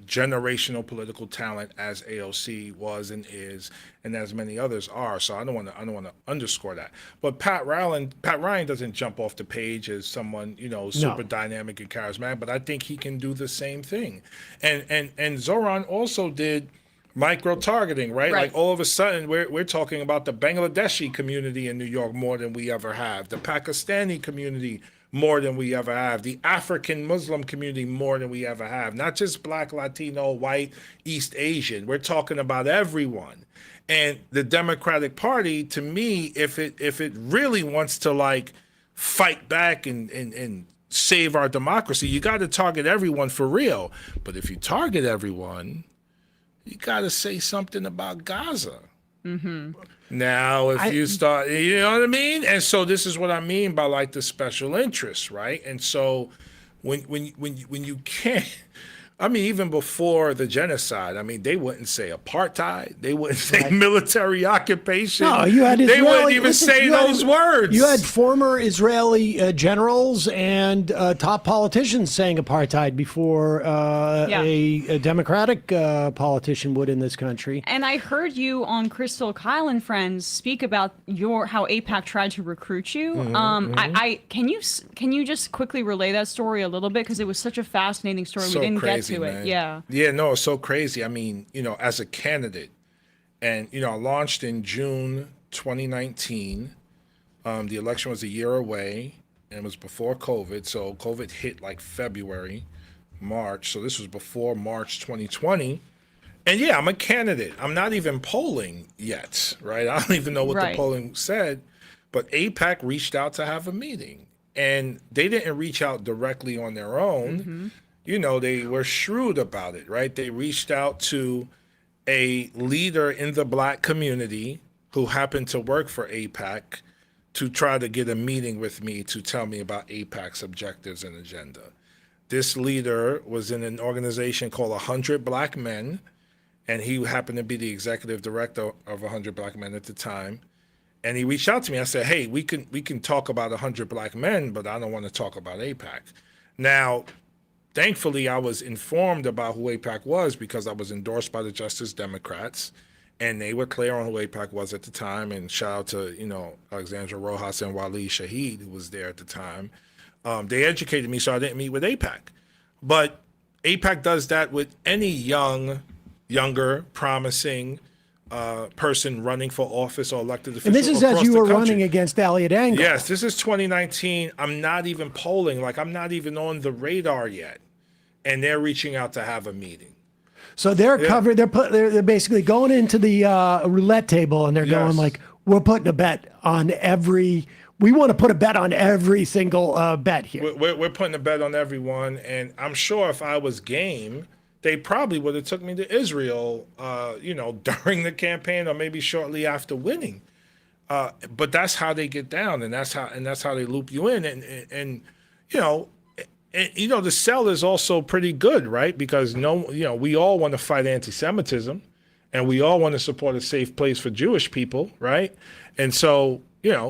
generational political talent, as AOC was and is, and as many others are. So I don't want to underscore that. But Pat Ryan doesn't jump off the page as someone super dynamic and charismatic. But I think he can do the same thing. And Zoran also did Micro-targeting, right? Right. Like all of a sudden, we're talking about the Bangladeshi community in New York more than we ever have, the Pakistani community more than we ever have, the African Muslim community more than we ever have, not just Black, Latino, white, East Asian. We're talking about everyone. And the Democratic Party, to me, if it really wants to like fight back and save our democracy, you got to target everyone for real. But if you target everyone, you got to say something about Gaza. Mm-hmm. Now, if you start, you know what I mean? And so this is what I mean by like the special interests, right? And so when you can't, I mean, even before the genocide, I mean, they wouldn't say apartheid. They wouldn't say military occupation. No, you had Israeli, they wouldn't even say those words. You had former Israeli generals and top politicians saying apartheid before a Democratic politician would in this country. And I heard you on Crystal Kyle and Friends speak about how AIPAC tried to recruit you. Can you just quickly relay that story a little bit, because it was such a fascinating story. So we didn't crazy, get to man. it. Yeah. Yeah, no, it's so crazy. I mean, you know, as a candidate, and you know, I launched in June 2019. The election was a year away, and it was before COVID. So COVID hit like February, March. So this was before March 2020. And yeah, I'm a candidate. I'm not even polling yet, right? I don't even know what the polling said. But AIPAC reached out to have a meeting, and they didn't reach out directly on their own. You know, they were shrewd about it, right? They reached out to a leader in the Black community who happened to work for AIPAC to try to get a meeting with me to tell me about AIPAC's objectives and agenda. This leader was in an organization called 100 Black Men, and he happened to be the executive director of 100 Black Men at the time. And he reached out to me. I said, hey, we can talk about 100 Black Men, but I don't want to talk about AIPAC. Now, thankfully, I was informed about who AIPAC was because I was endorsed by the Justice Democrats, and they were clear on who AIPAC was at the time. And shout out to, you know, Alexandra Rojas and Waleed Shahid, who was there at the time. They educated me, so I didn't meet with AIPAC. But AIPAC does that with any younger, promising person running for office or elected official. And this is as you were running against Elliot Engel. Yes, this is 2019. I'm not even polling. Like, I'm not even on the radar yet. And they're reaching out to have a meeting. So they're covered. They're basically going into the roulette table, and they're going like, we're putting a bet on every. We want to put a bet on every single bet here. We're putting a bet on everyone, and I'm sure if I was game, they probably would have took me to Israel, you know, during the campaign or maybe shortly after winning. But that's how they get down, and that's how they loop you in, and you know. And, you know, the sell is also pretty good, right? Because we all want to fight anti-Semitism, and we all want to support a safe place for Jewish people, right? And so, you know,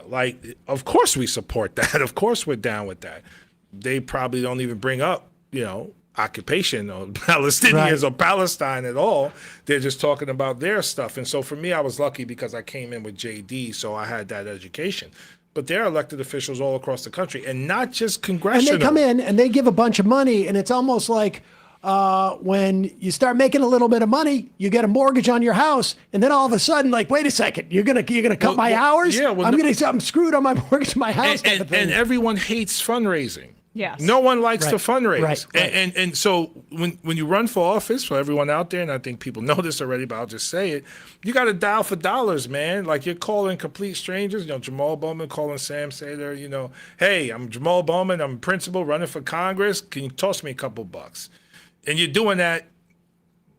like, of course we support that. Of course we're down with that. They probably don't even bring up, you know, occupation or Palestinians or Palestine at all. They're just talking about their stuff. And so for me, I was lucky because I came in with JD, so I had that education. But they're elected officials all across the country, and not just congressional. And they come in and they give a bunch of money, and it's almost like when you start making a little bit of money, you get a mortgage on your house, and then all of a sudden, like, wait a second, you're gonna cut my hours? Yeah, I'm screwed on my mortgage, my house. And everyone hates fundraising. Yes. No one likes to fundraise. Right. And so when you run for office, for everyone out there, and I think people know this already, but I'll just say it, you got to dial for dollars, man. Like, you're calling complete strangers, you know, Jamaal Bowman calling Sam Seder, you know, hey, I'm Jamaal Bowman, I'm principal running for Congress. Can you toss me a couple bucks? And you're doing that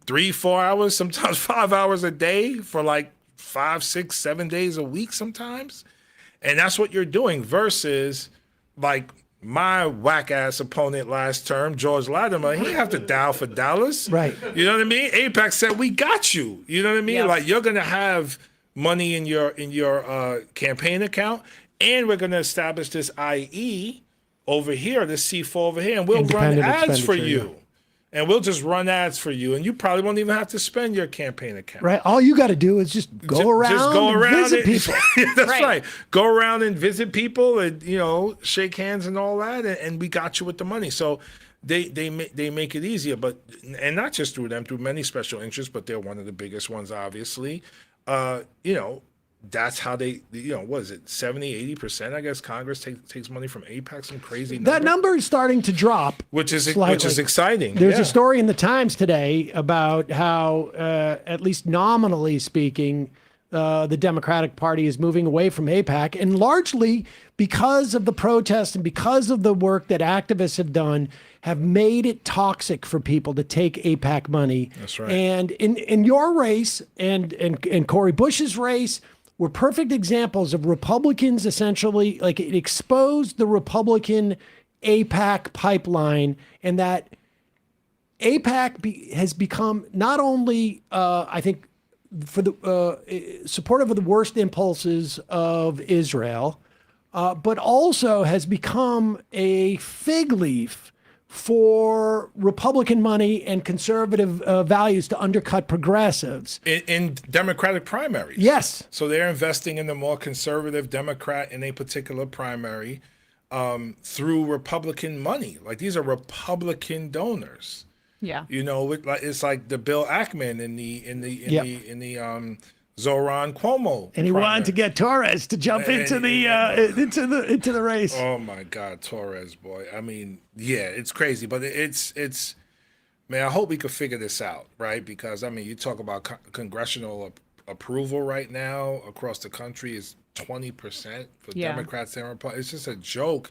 3-4 hours, sometimes 5 hours a day for like 5, 6, 7 days a week sometimes. And that's what you're doing versus like my whack-ass opponent last term, George Latimer, he didn't have to dial for dollars. Right. You know what I mean? AIPAC said, we got you. You know what I mean? Yep. Like, you're going to have money in your campaign account, and we're going to establish this IE over here, this C4 over here, and we'll run ads for you. and we'll just run ads for you, and you probably won't even have to spend your campaign account. Right. All you got to do is just go around and visit people. That's right. Go around and visit people, and shake hands and all that, and we got you with the money. So they make it easier, and not just through them, through many special interests, but they're one of the biggest ones, obviously. That's how they, what is it, 70, 80%, I guess, Congress takes money from AIPAC, some crazy number. That number is starting to drop. Which is slightly. exciting. There's a story in the Times today about how, at least nominally speaking, the Democratic Party is moving away from AIPAC, and largely because of the protests and because of the work that activists have done, have made it toxic for people to take AIPAC money. That's right. And in your race and Cori Bush's race, were perfect examples of Republicans essentially, like it exposed the Republican AIPAC pipeline, and that AIPAC has become not only, I think, for the supportive of the worst impulses of Israel, but also has become a fig leaf for Republican money and conservative values to undercut progressives. In Democratic primaries. Yes. So they're investing in the more conservative Democrat in a particular primary through Republican money. Like, these are Republican donors. Yeah. It's like the Bill Ackman in the Zoran Cuomo. And he wanted to get Torres to jump into the race. Oh my God, Torres, boy. I mean, yeah, it's crazy, but it's man, I hope we could figure this out, right? Because I mean, you talk about congressional approval right now across the country is 20% for Democrats and Republicans. It's just a joke.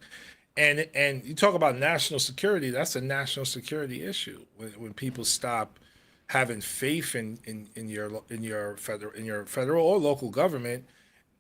And you talk about national security, that's a national security issue when people stop having faith in your federal or local government,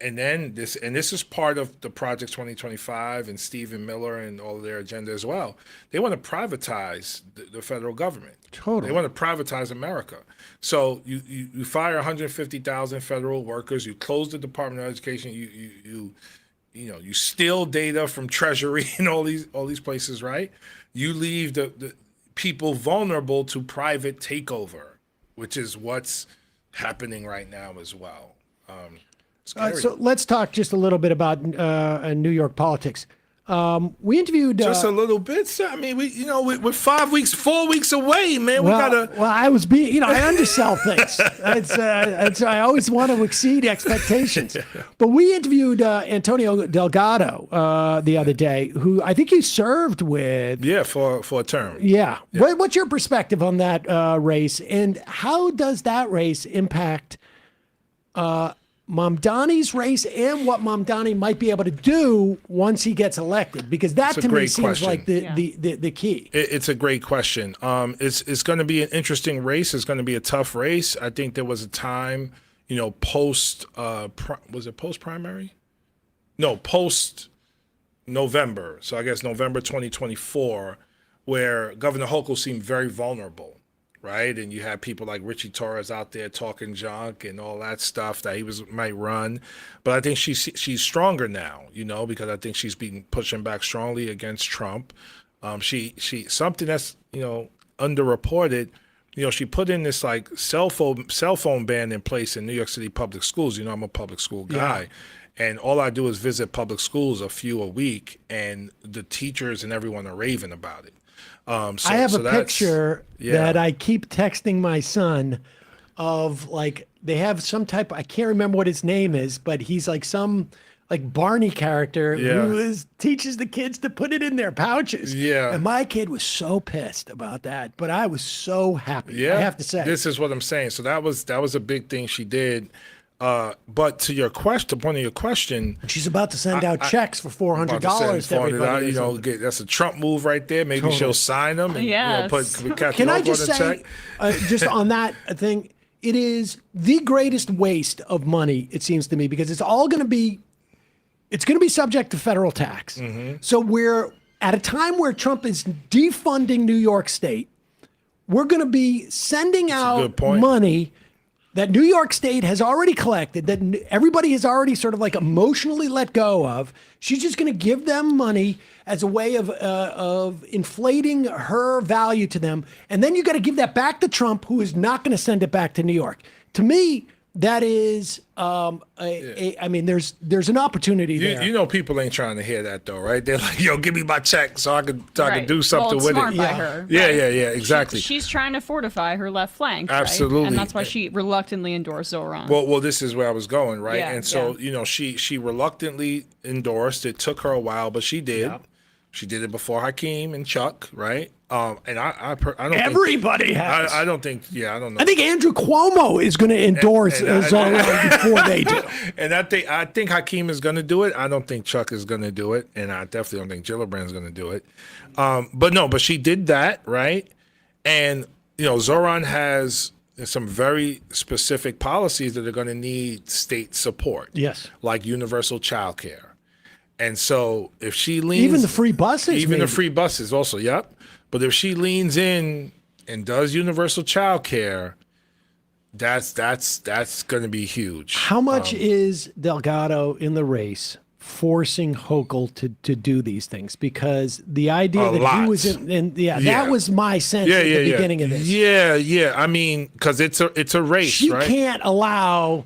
and then this is part of the Project 2025 and Stephen Miller and all of their agenda as well. They want to privatize the federal government. Totally. They want to privatize America. So you fire 150,000 federal workers. You close the Department of Education. You steal data from Treasury and all these places, right? You leave the people vulnerable to private takeover, which is what's happening right now as well. So let's talk just a little bit about New York politics. We interviewed just a little bit. So, I mean, we're 4 weeks away, man. Well, I was I undersell things. I always want to exceed expectations. But we interviewed Antonio Delgado the other day, who I think you served with. Yeah, for a term. Yeah. What's your perspective on that race, and how does that race impact Mamdani's race and what Mamdani might be able to do once he gets elected? Because that to me seems like the key. It's a great question. It's going to be an interesting race. It's going to be a tough race. I think there was a time, post primary? No, post November. So I guess November 2024, where Governor Hochul seemed very vulnerable. Right, and you had people like Richie Torres out there talking junk and all that stuff that he might run, but I think she's stronger now, because I think she's been pushing back strongly against Trump. She something that's underreported. She put in this like cell phone ban in place in New York City public schools. I'm a public school guy. Yeah. And all I do is visit public schools a few a week, and the teachers and everyone are raving about it. I have a picture that I keep texting my son of, like, they have some type, I can't remember what his name is, but he's like some like Barney character who teaches the kids to put it in their pouches. Yeah. And my kid was so pissed about that, but I was so happy, I have to say. This is what I'm saying. So that was a big thing she did. But to your question, point of your question, she's about to send out checks for $400 to everybody. That's a Trump move right there. Maybe she'll sign them. And, put Can I just say, just on that thing, it is the greatest waste of money, it seems to me, because it's going to be subject to federal tax. Mm-hmm. So we're at a time where Trump is defunding New York State. We're going to be sending out money that New York State has already collected, that everybody has already sort of like emotionally let go of. She's just going to give them money as a way of inflating her value to them. And then you got to give that back to Trump, who is not going to send it back to New York. To me, that is, I mean, there's an opportunity there. You know, people ain't trying to hear that though, right? They're like, "Yo, give me my check so I can Right. do something well, it's with smart it." by her, Yeah, right? yeah, exactly. She's trying to fortify her left flank. Absolutely. Right? And that's why she reluctantly endorsed Zoran. Well, this is where I was going, right? Yeah, and so, yeah. you know, she reluctantly endorsed. It took her a while, but she did. Yeah. She did it before Hakeem and Chuck, right? And I don't. Everybody think, has. I don't think. Yeah, I don't know. I think Andrew Cuomo is going to endorse Zoran before they do. And I think Hakeem is going to do it. I don't think Chuck is going to do it, and I definitely don't think Gillibrand's going to do it. But she did that, right? And you know, Zoran has some very specific policies that are going to need state support. Yes, like universal child care. And so if she leans... Even the free buses. Even maybe. the free buses also, yep. But if she leans in and does universal child care, that's going to be huge. How much is Delgado in the race forcing Hochul to do these things? Because the idea that he was in that was my sense at the beginning of this. Yeah. I mean, because it's a race, she right? can't allow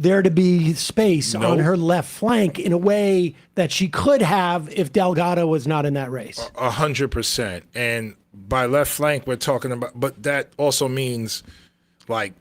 there to be space on her left flank in a way that she could have if Delgado was not in that race. 100%. And by left flank, we're talking about, but that also means like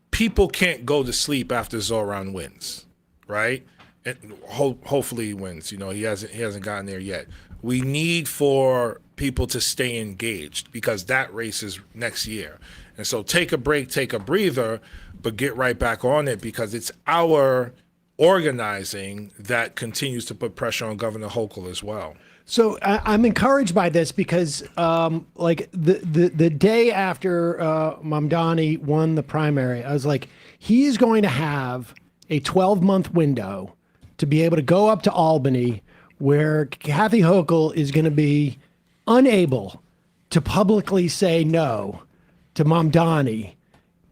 people can't go to sleep after Zoran wins, right? And hopefully he wins. You know, he hasn't gotten there yet. We need for people to stay engaged because that race is next year. And so take a break, take a breather, but get right back on it because it's our organizing that continues to put pressure on Governor Hochul as well. So I'm encouraged by this because, like the day after Mamdani won the primary, I was like, he is going to have a 12-month window to be able to go up to Albany, where Kathy Hochul is going to be unable to publicly say no to Mamdani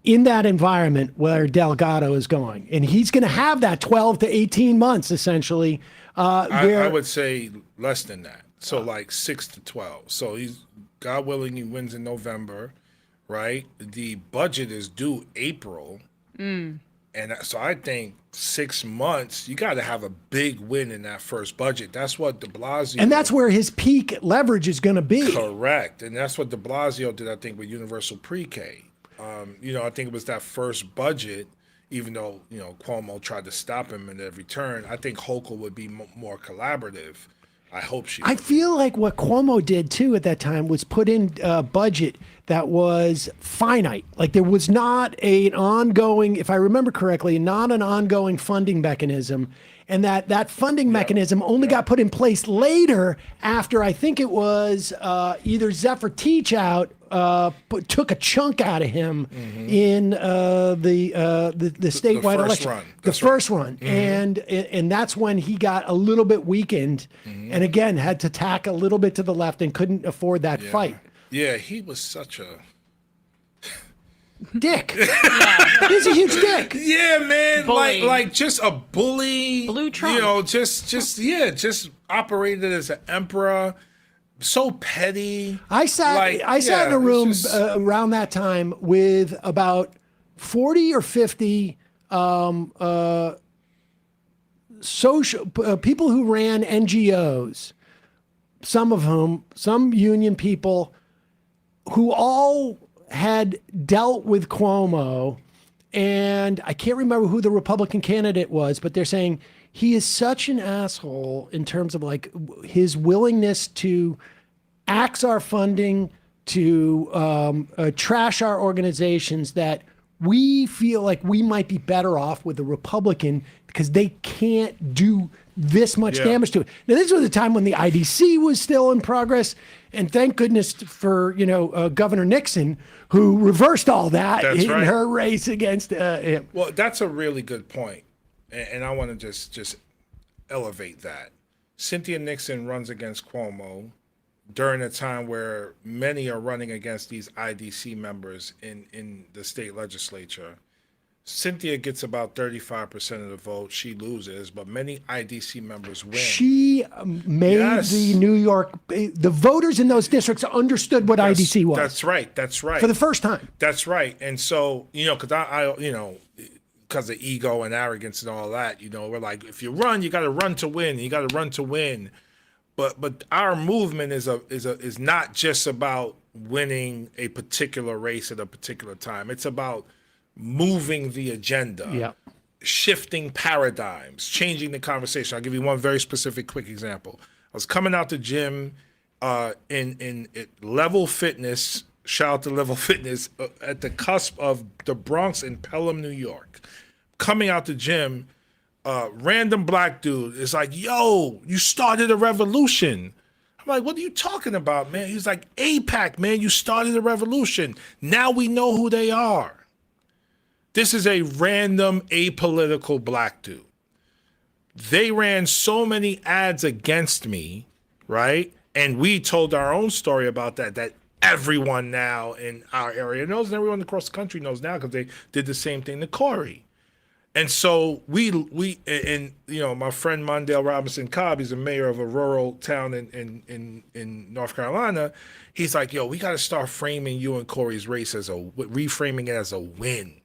in that environment where Delgado is going. And he's going to have that 12 to 18 months, essentially. I would say less than that. So like 6 to 12. So he's, God willing, he wins in November, right? The budget is due April. And so I think 6 months, you got to have a big win in that first budget. That's what de Blasio... And that's where his peak leverage is going to be. Correct. And that's what de Blasio did, I think, with universal pre-K. You know, I think it was that first budget, even though, you know, Cuomo tried to stop him at every turn, I think Hochul would be more collaborative. I hope she would. I feel like what Cuomo did, too, at that time was put in a budget that was finite. Like there was not an ongoing, if I remember correctly, not an ongoing funding mechanism. And that funding mechanism only got put in place later after I think it was either Zephyr Teachout took a chunk out of him in the statewide election. The first run. And that's when he got a little bit weakened and again had to tack a little bit to the left and couldn't afford that fight. Yeah, he was such a... dick. He's a huge dick. Yeah, man. Bully. Like just a bully. Blue Trump. You know, just operated as an emperor. So petty. I sat in a room around that time with about 40 or 50 social people who ran NGOs, some union people who all had dealt with Cuomo, and I can't remember who the Republican candidate was, but they're saying he is such an asshole in terms of like his willingness to axe our funding, to trash our organizations, that we feel like we might be better off with a Republican because they can't do this much damage to it. Now, this was a time when the IDC was still in progress, and thank goodness for Governor Nixon, who reversed all that in her race against him. Well, that's a really good point, and I want to just elevate that. Cynthia Nixon runs against Cuomo. during a time where many are running against these IDC members in the state legislature. Cynthia gets about 35% of the vote. She loses, but many IDC members win. She made the New York, the voters in those districts understood what IDC was. That's right. That's right. For the first time. That's right. And so, because I because of ego and arrogance and all that, we're like, if you run, you got to run to win. You got to run to win. But our movement is not just about winning a particular race at a particular time. It's about moving the agenda, shifting paradigms, changing the conversation. I'll give you one very specific, quick example. I was coming out the gym in Level Fitness. Shout out to Level Fitness at the cusp of the Bronx and Pelham, New York. Coming out the gym. Random black dude is like, yo, you started a revolution. I'm like, what are you talking about, man? He's like, AIPAC, man, you started a revolution. Now we know who they are. This is a random apolitical black dude. They ran so many ads against me, right? And we told our own story about that everyone now in our area knows, and everyone across the country knows now because they did the same thing to Corey. And so we my friend Mondale Robinson Cobb, he's a mayor of a rural town in North Carolina. He's like, yo, we got to start framing you and Corey's race reframing it as a win.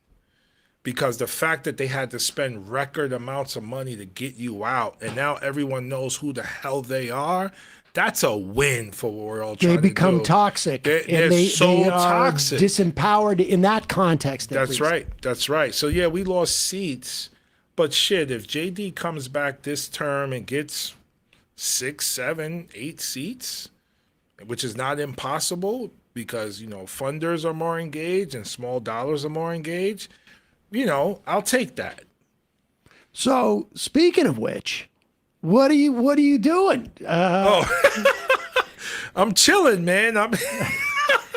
Because the fact that they had to spend record amounts of money to get you out, and now everyone knows who the hell they are, that's a win for what we're all trying to do. They become toxic. They're they so are toxic. Disempowered in that context. That's right. That's right. So, yeah, we lost seats. But, shit, if JD comes back this term and gets 6, 7, 8 seats, which is not impossible because, funders are more engaged and small dollars are more engaged, I'll take that. So, speaking of which, what are you doing? I'm chilling, man.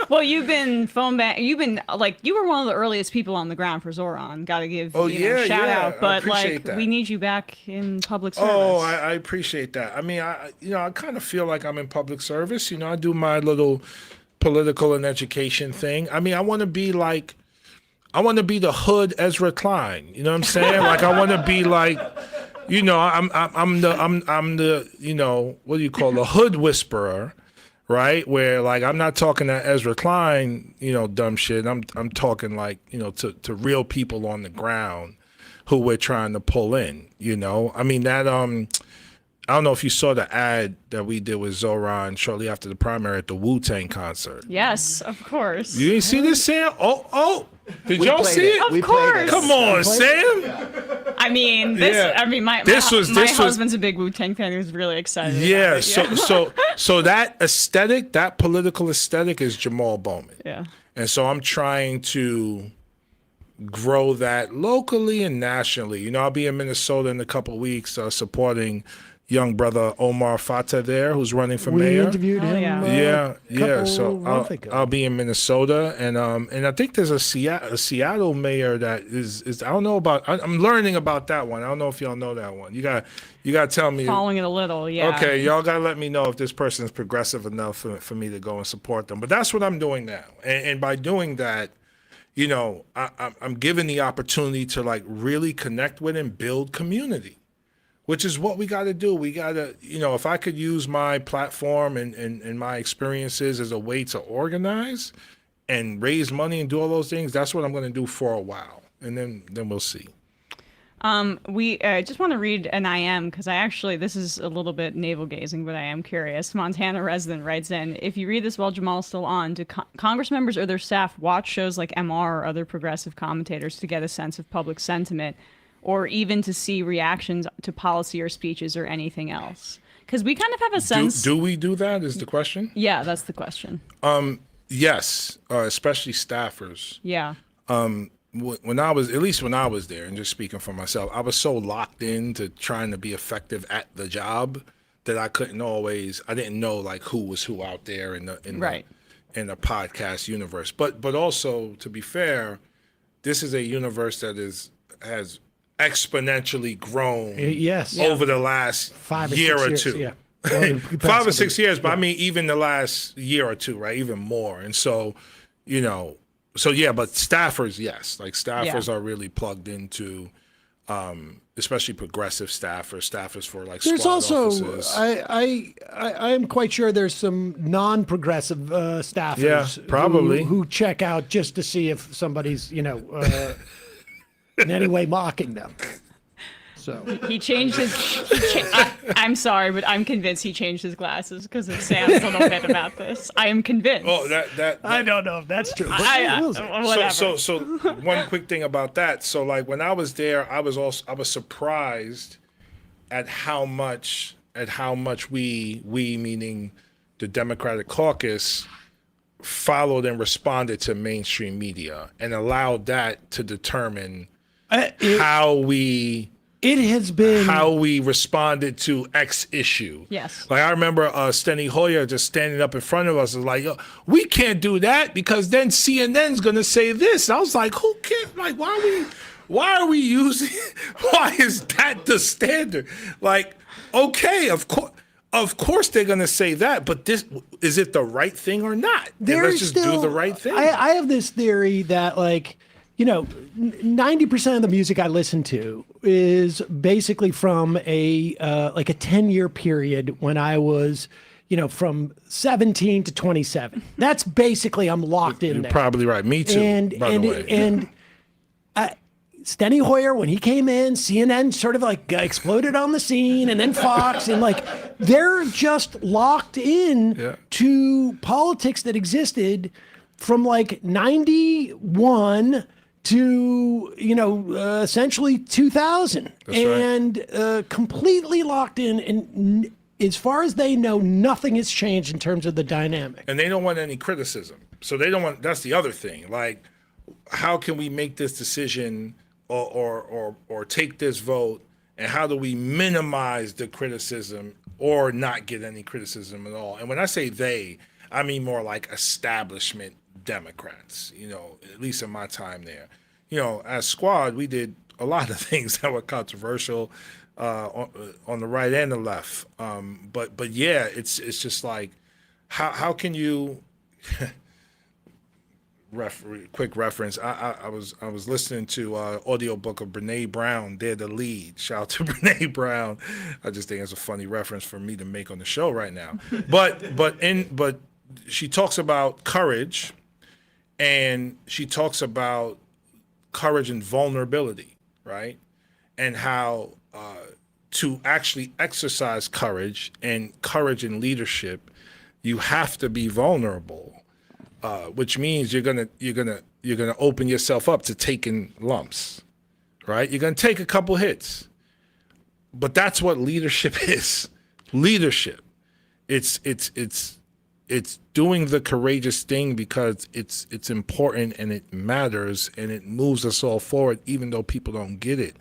Well, you've been phone back. You've been you were one of the earliest people on the ground for Zoran. Got to give shout out. But we need you back in public service. Oh, I appreciate that. I mean, I kind of feel like I'm in public service. I do my little political and education thing. I mean, I want to be the hood Ezra Klein. You know what I'm saying? I want to be like. I'm the what do you call the hood whisperer, right? Where I'm not talking to Ezra Klein, dumb shit. I'm talking to real people on the ground who we're trying to pull in. I mean that I don't know if you saw the ad that we did with Zoran shortly after the primary at the Wu-Tang concert. Yes, of course. You didn't see this, Sam? Oh. Did y'all see it? Of course. Come on, Sam. I mean, my husband's a big Wu-Tang fan. He was really excited. Yeah. So that aesthetic, that political aesthetic, is Jamaal Bowman. Yeah. And so I'm trying to grow that locally and nationally. I'll be in Minnesota in a couple of weeks supporting young brother Omar Fatah there, who's running for mayor. We interviewed him. Yeah. So I'll be in Minnesota, and I think there's a Seattle mayor that is I don't know about. I'm learning about that one. I don't know if y'all know that one. You got to tell me. Following it a little, yeah. Okay, y'all got to let me know if this person is progressive enough for me to go and support them. But that's what I'm doing now, and by doing that, I'm given the opportunity to really connect with and build community. Which is what we got to do. We got to, if I could use my platform and my experiences as a way to organize and raise money and do all those things, that's what I'm going to do for a while. And then we'll see. We just want to read an IM because this is a little bit navel-gazing, but I am curious. Montana resident writes in, if you read this while Jamal's still on, do Congress members or their staff watch shows like MR or other progressive commentators to get a sense of public sentiment? Or even to see reactions to policy or speeches or anything else? Because we kind of have a sense. Do we do that is the question? Yeah, that's the question. Yes, especially staffers. Yeah. When I was there, and just speaking for myself, I was so locked into trying to be effective at the job that I didn't know who was who out there in the podcast universe. But also, to be fair, this is a universe that has exponentially grown over the last 5 or year 6 or years, two. yeah. 5 or 6 years, but I mean, even the last year or two, right? Even more. And so, but staffers, yes, like staffers are really plugged into, especially progressive staffers for like there's squad also offices. I am quite sure there's some non-progressive staffers probably who check out just to see if somebody's in any way mocking them. So he changed his. I'm sorry, but I'm convinced he changed his glasses because of Sam's little bit about this. I am convinced. Oh, that I don't know if that's true. Whatever. So one quick thing about that. So like when I was there, I was surprised at how much we meaning the Democratic caucus followed and responded to mainstream media and allowed that to determine how we responded to X issue. Yes. Like I remember Steny Hoyer just standing up in front of us and like, we can't do that because then CNN's gonna say this. I was like, who can't? Like, why are we using? Why is that the standard? Like, okay, of course they're gonna say that, but is it the right thing or not? Let's just do the right thing. I have this theory that 90% of the music I listen to is basically from a 10-year period when I was, from 17 to 27. That's basically I'm locked in You're there. probably right. Me too. By the way. And Steny Hoyer, when he came in, CNN sort of exploded on the scene, and then Fox, and they're just locked in to politics that existed from 91 to essentially 2000. That's and completely locked in, and as far as they know, nothing has changed in terms of the dynamic. And they don't want any criticism, so they don't want. That's the other thing. Like, how can we make this decision or take this vote, and how do we minimize the criticism or not get any criticism at all? And when I say they, I mean more like establishment Democrats, at least in my time there. As Squad, we did a lot of things that were controversial on the right and the left. But yeah, it's just like, how can you? Quick reference. I was listening to audiobook of Brene Brown, Dare to Lead. Shout out to Brene Brown. I just think it's a funny reference for me to make on the show right now. But she talks about courage. And she talks about courage and vulnerability, right? And how to actually exercise courage and leadership, you have to be vulnerable, which means you're gonna open yourself up to taking lumps, right? You're gonna take a couple hits, but that's what leadership is. Leadership, it's doing the courageous thing because it's important and it matters and it moves us all forward, even though people don't get it.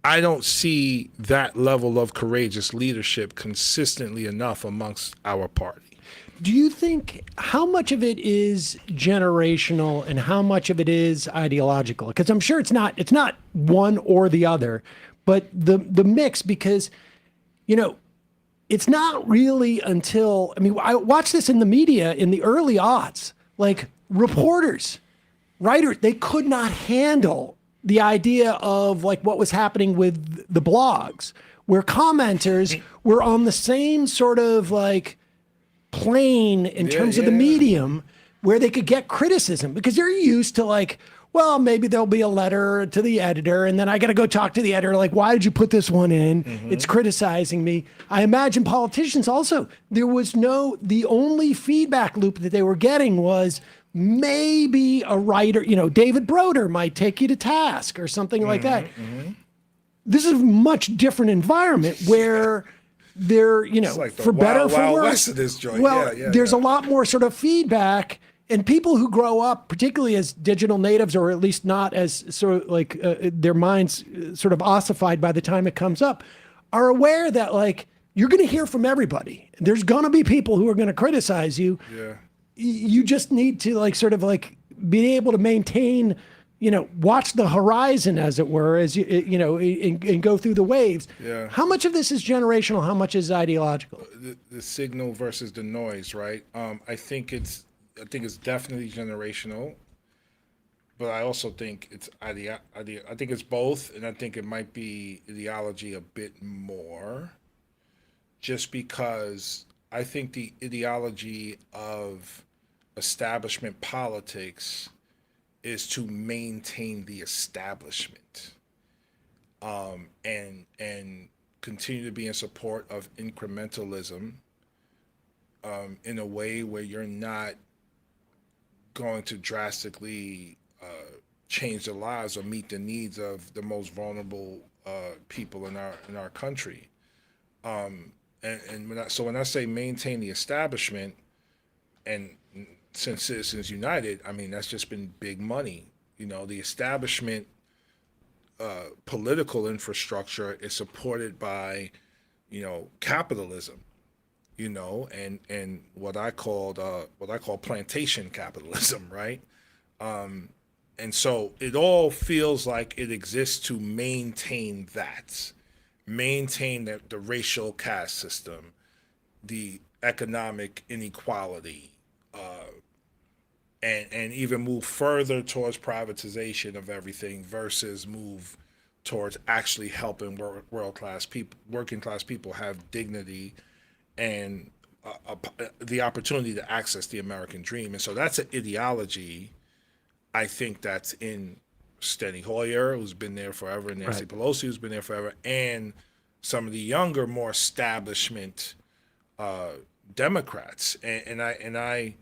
I don't see that level of courageous leadership consistently enough amongst our party. Do you think how much of it is generational and how much of it is ideological? Because I'm sure it's not one or the other, but the mix, because it's not really until, I watched this in the media in the early aughts, reporters, writers, they could not handle the idea of what was happening with the blogs, where commenters were on the same sort of plane in terms of the medium where they could get criticism, because they're used to well, maybe there'll be a letter to the editor, and then I got to go talk to the editor. Why did you put this one in? Mm-hmm. It's criticizing me. I imagine politicians also, the only feedback loop that they were getting was maybe a writer, David Broder might take you to task or something like that. Mm-hmm. This is a much different environment where they're, for better or for worse. There's a lot more sort of feedback. And people who grow up, particularly as digital natives, or at least not as sort of their minds sort of ossified by the time it comes up, are aware that you're going to hear from everybody. There's going to be people who are going to criticize you. Yeah. You just need to sort of be able to maintain watch the horizon, as it were, as and go through the waves. Yeah. How much of this is generational? How much is ideological? The signal versus the noise, right? I think it's definitely generational, but I also think it's I think it's both, and I think it might be ideology a bit more, just because I think the ideology of establishment politics is to maintain the establishment, and continue to be in support of incrementalism, in a way where you're not going to drastically change the lives or meet the needs of the most vulnerable people in our country. And when I say maintain the establishment, and since Citizens United, I mean, that's just been big money. The establishment political infrastructure is supported by, capitalism, and what I call plantation capitalism, right? And so it all feels like it exists to maintain the racial caste system, the economic inequality, and even move further towards privatization of everything versus move towards actually helping working class people have dignity and the opportunity to access the American dream. And so that's an ideology, I think, that's in Steny Hoyer, who's been there forever, and Nancy Pelosi, who's been there forever, and some of the younger, more establishment Democrats. I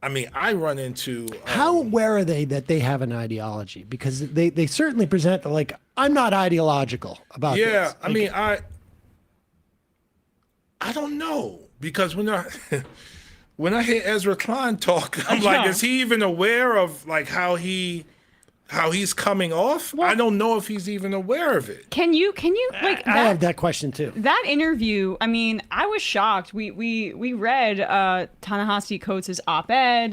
mean, I run into... How aware are they that they have an ideology? Because they certainly present like, I'm not ideological about this. Yeah, I mean, I don't know. Because when I hear Ezra Klein talk, I'm like, is he even aware of like how he's coming off? Well, I don't know if he's even aware of it. Can you like? I have that question too. That interview, I mean, I was shocked. We read Ta-Nehisi Coates' op-ed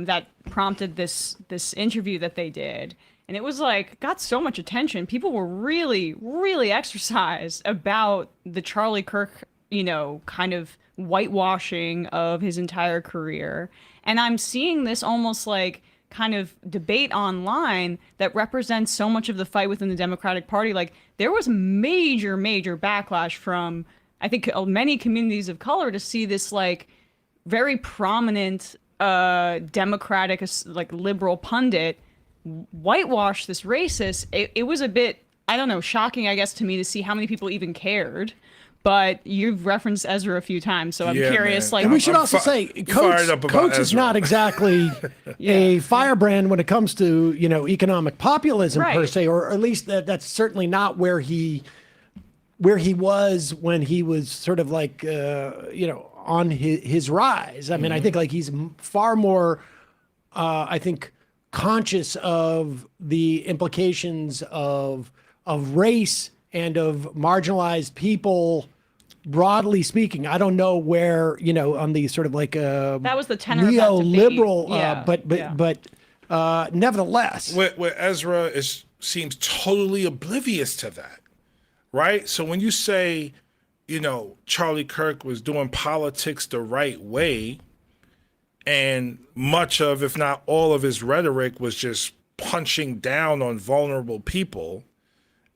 that prompted this interview that they did, and it was like got so much attention. People were really exercised about the Charlie Kirk, kind of whitewashing of his entire career. And I'm seeing this almost like kind of debate online that represents so much of the fight within the Democratic Party. Like there was major backlash from, I think, many communities of color to see this like very prominent Democratic, like liberal pundit whitewash this racist. It was a bit, I don't know, shocking, I guess, to me to see how many people even cared. But you've referenced Ezra a few times, so I'm curious. Man. Like, and we should also say, Coates is not exactly a firebrand when it comes to economic populism per se, or at least that's certainly not where he was when he was sort of like on his rise. I mean, I think like he's far more, I think, conscious of the implications of race and of marginalized people. Broadly speaking, I don't know where, on the sort of like that was the tenor neoliberal, of that debate. But nevertheless, where Ezra seems totally oblivious to that, right? So when you say, Charlie Kirk was doing politics the right way, and much of, if not all of his rhetoric was just punching down on vulnerable people,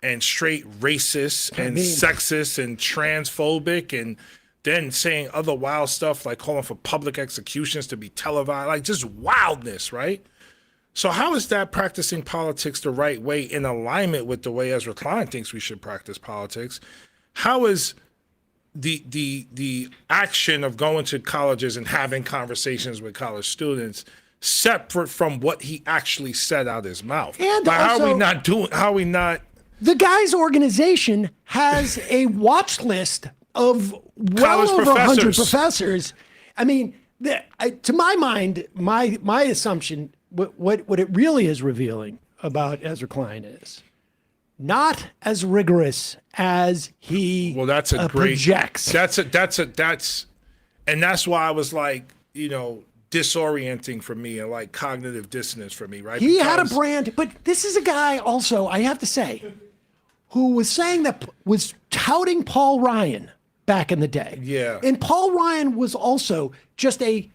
and straight racist and sexist and transphobic, and then saying other wild stuff like calling for public executions to be televised, like just wildness, right? So how is that practicing politics the right way in alignment with the way Ezra Klein thinks we should practice politics? How is the action of going to colleges and having conversations with college students separate from what he actually said out his mouth? And like, also, how are we not? The guy's organization has a watch list of well over 100 professors. I mean, to my mind, my assumption, what it really is revealing about Ezra Klein is not as rigorous as he projects. And that's why I was like, disorienting for me and like cognitive dissonance for me, right? He had a brand, but this is a guy also, I have to say, who was saying that, was touting Paul Ryan back in the day. Yeah. And Paul Ryan was also just a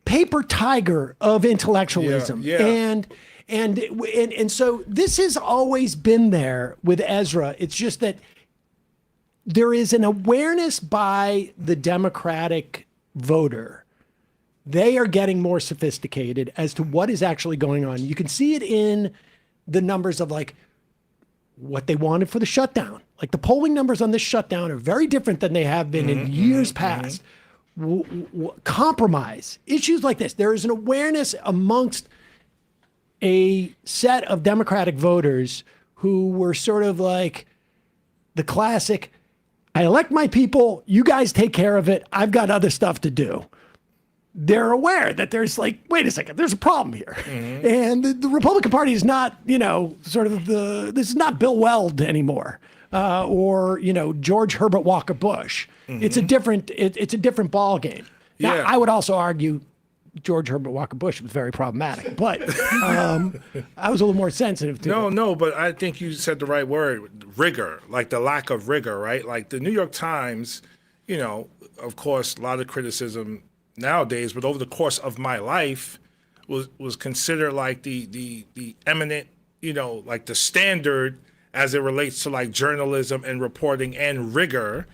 paper tiger of intellectualism. Yeah. And so this has always been there with Ezra. It's just that there is an awareness by the Democratic voter. They are getting more sophisticated as to what is actually going on. You can see it in the numbers of like what they wanted for the shutdown. Like the polling numbers on this shutdown are very different than they have been in years past. Compromise, issues like this. There is an awareness amongst a set of Democratic voters who were sort of like the classic, I elect my people, you guys take care of it, I've got other stuff to do. They're aware that there's like, wait a second, there's a problem here. And the Republican Party is not, this is not Bill Weld anymore, or, George Herbert Walker Bush. It's a different ball game. Now, I would also argue George Herbert Walker Bush was very problematic, but I was a little more sensitive to it. No, but I think you said the right word, rigor, like the lack of rigor, right? Like the New York Times, of course, a lot of criticism nowadays, but over the course of my life was considered like the eminent, like the standard as it relates to like journalism and reporting and rigor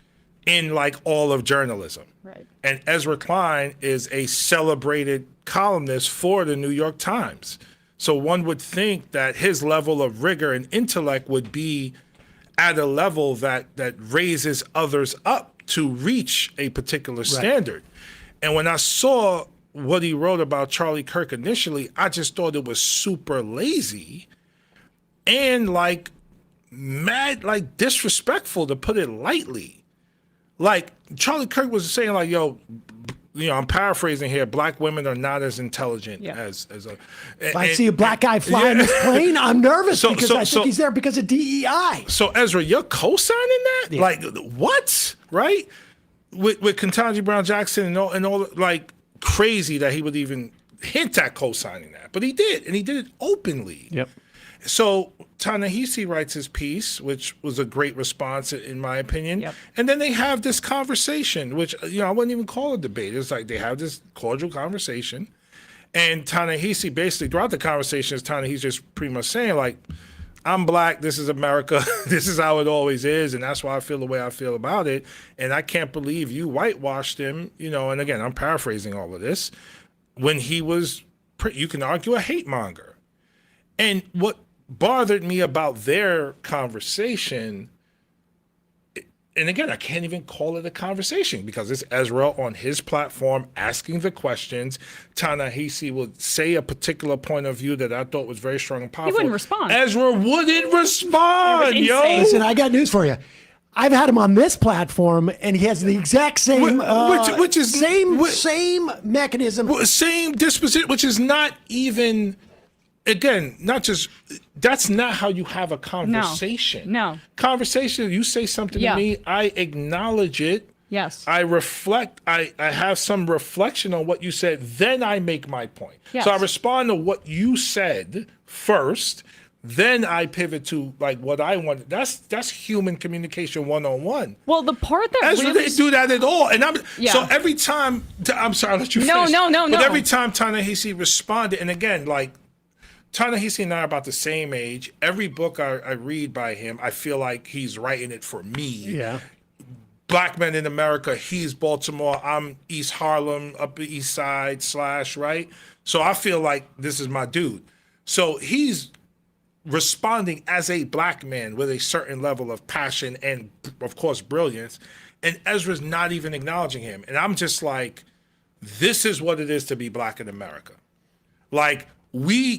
in like all of journalism. Right. And Ezra Klein is a celebrated columnist for the New York Times. So one would think that his level of rigor and intellect would be at a level that raises others up to reach a particular standard. And when I saw what he wrote about Charlie Kirk initially, I just thought it was super lazy and like mad, like disrespectful, to put it lightly. Like Charlie Kirk was saying like, yo, I'm paraphrasing here, black women are not as intelligent as a... If I see a black guy flying this plane, I'm nervous because I think he's there because of DEI. So Ezra, you're co-signing that? Yeah. Like, what? Right? With Ketanji Brown Jackson and all like crazy that he would even hint at co-signing that, but he did, and he did it openly. Yep. So Ta-Nehisi writes his piece, which was a great response in my opinion. Yep. And then they have this conversation, which I wouldn't even call a debate. It's like they have this cordial conversation, and Ta-Nehisi basically throughout the conversation is Ta-Nehisi just pretty much saying like, I'm black, this is America, this is how it always is, and that's why I feel the way I feel about it. And I can't believe you whitewashed him, and again, I'm paraphrasing all of this, when he was, you can argue, a hate monger. And what bothered me about their conversation, and again, I can't even call it a conversation because it's Ezra on his platform asking the questions. Ta-Nehisi would say a particular point of view that I thought was very strong and powerful. He wouldn't respond. Ezra wouldn't respond, yo. Listen, I got news for you. I've had him on this platform, and he has the exact same, which is same mechanism, same disposition, which is not even. Again, not just, that's not how you have a conversation. No. Conversation, you say something to me, I acknowledge it. Yes. I reflect, I have some reflection on what you said, then I make my point. Yes. So I respond to what you said first, then I pivot to like what I want. That's human communication 101. Well, the part that Ezra really... didn't do that at all. And so every time, I'm sorry, I'll let you finish. No. But every time Ta-Nehisi responded, and again, like, Ta-Nehisi and I are about the same age. Every book I read by him, I feel like he's writing it for me. Yeah. Black Men in America, he's Baltimore, I'm East Harlem, Upper East Side / right? So I feel like this is my dude. So he's responding as a black man with a certain level of passion and, of course, brilliance. And Ezra's not even acknowledging him. And I'm just like, this is what it is to be black in America. Like, we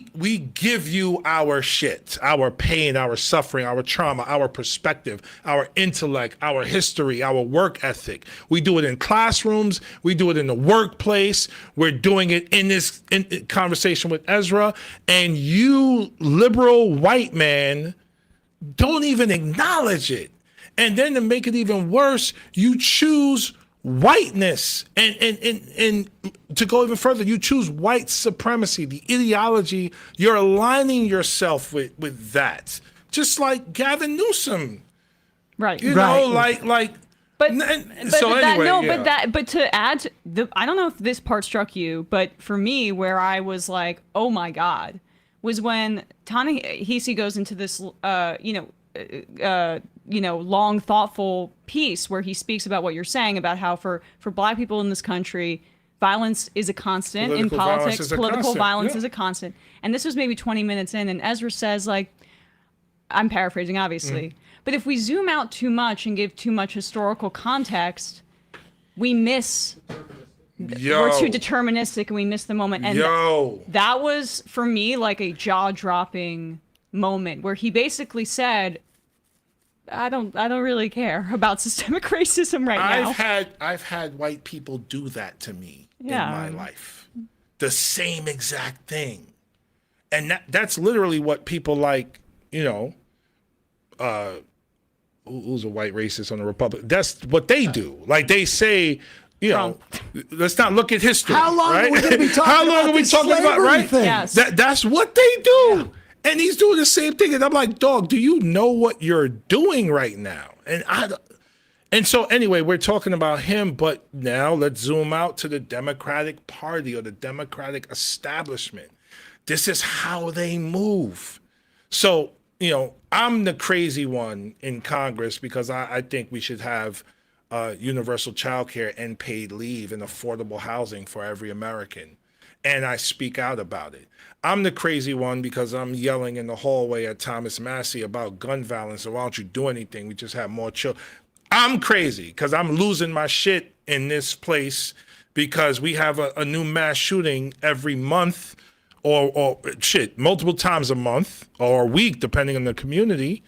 give you our shit, our pain, our suffering, our trauma, our perspective, our intellect, our history, our work ethic. We do it in classrooms. We do it in the workplace. We're doing it in this conversation with Ezra. And you, liberal white man, don't even acknowledge it. And then to make it even worse, you choose whiteness. And to go even further, you choose white supremacy, the ideology. You're aligning yourself with that. Just like Gavin Newsom. Right. You know, like. But So anyway, but to add to I don't know if this part struck you, but for me, where I was like, oh my God, was when Ta-Nehisi goes into this, long, thoughtful piece where he speaks about what you're saying about how for Black people in this country, violence is a constant in politics. Political violence is a constant. And this was maybe 20 minutes in, and Ezra says, like, I'm paraphrasing, obviously. But if we zoom out too much and give too much historical context, we miss. We're too deterministic and we miss the moment. And that was, for me, like a jaw-dropping moment where he basically said, I don't really care about systemic racism right now. I've had white people do that to me in my life. The same exact thing. And that's literally what people like, who's a white racist on the Republic? That's what they do. Like they say, let's not look at history. How long right? are we going to be talking about right? thing? Yes. That's what they do. Yeah. And he's doing the same thing. And I'm like, dog, do you know what you're doing right now? And so anyway, we're talking about him, but now let's zoom out to the Democratic Party or the Democratic establishment. This is how they move. So, I'm the crazy one in Congress because I think we should have universal child care and paid leave and affordable housing for every American. And I speak out about it. I'm the crazy one because I'm yelling in the hallway at Thomas Massey about gun violence. And why don't you do anything? We just have more children. I'm crazy because I'm losing my shit in this place because we have a new mass shooting every month. Or multiple times a month or a week, depending on the community,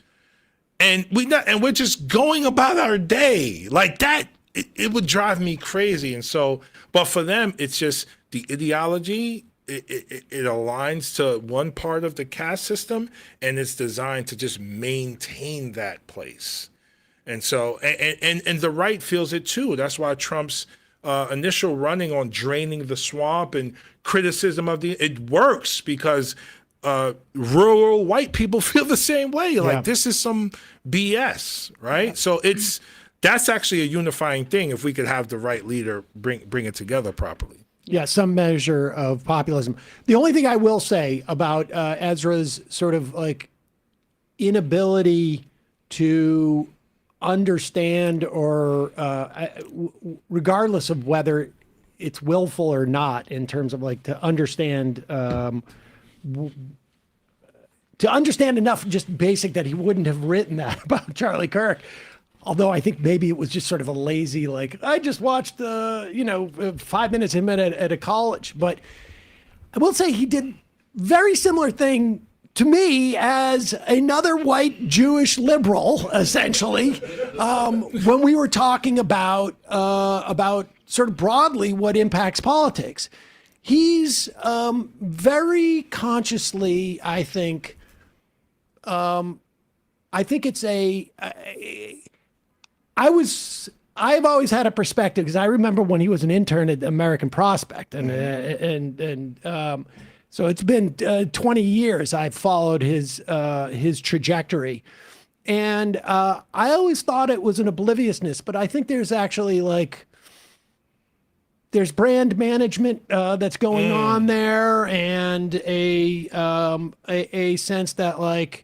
and we're just going about our day like that. It would drive me crazy. And so, but for them, it's just the ideology. It aligns to one part of the caste system, and it's designed to just maintain that place. And so, and the right feels it too. That's why Trump's initial running on draining the swamp and criticism of it works because rural white people feel the same way. Like this is some BS, right? Yeah. So that's actually a unifying thing if we could have the right leader bring it together properly. Yeah, some measure of populism. The only thing I will say about Ezra's sort of like inability to understand or regardless of whether it's willful or not in terms of like to understand enough just basic that he wouldn't have written that about Charlie Kirk. Although I think maybe it was just sort of a lazy, like, I just watched 5 minutes of him at a college. But I will say he did very similar thing to me as another white Jewish liberal, essentially, when we were talking about sort of broadly what impacts politics. He's very consciously, I think it's I've always had a perspective because I remember when he was an intern at American Prospect, and so it's been 20 years I've followed his trajectory, and I always thought it was an obliviousness, but I think there's actually there's brand management that's going on there, and a sense that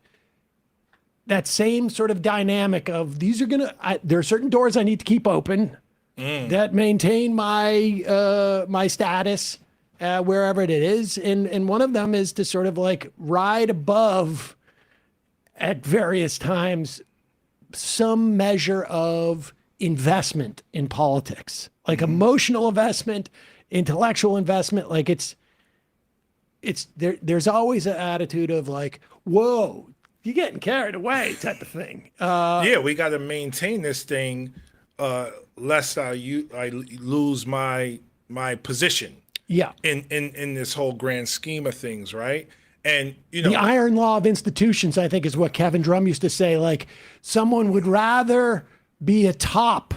that same sort of dynamic of there are certain doors I need to keep open that maintain my my status wherever it is, and one of them is to sort of ride above at various times some measure of investment in politics, emotional investment, intellectual investment. There's always an attitude of whoa, you're getting carried away type of thing. We got to maintain this thing lest I lose my position. Yeah. In this whole grand scheme of things, right? And the iron law of institutions, I think, is what Kevin Drum used to say. Someone would rather be a top,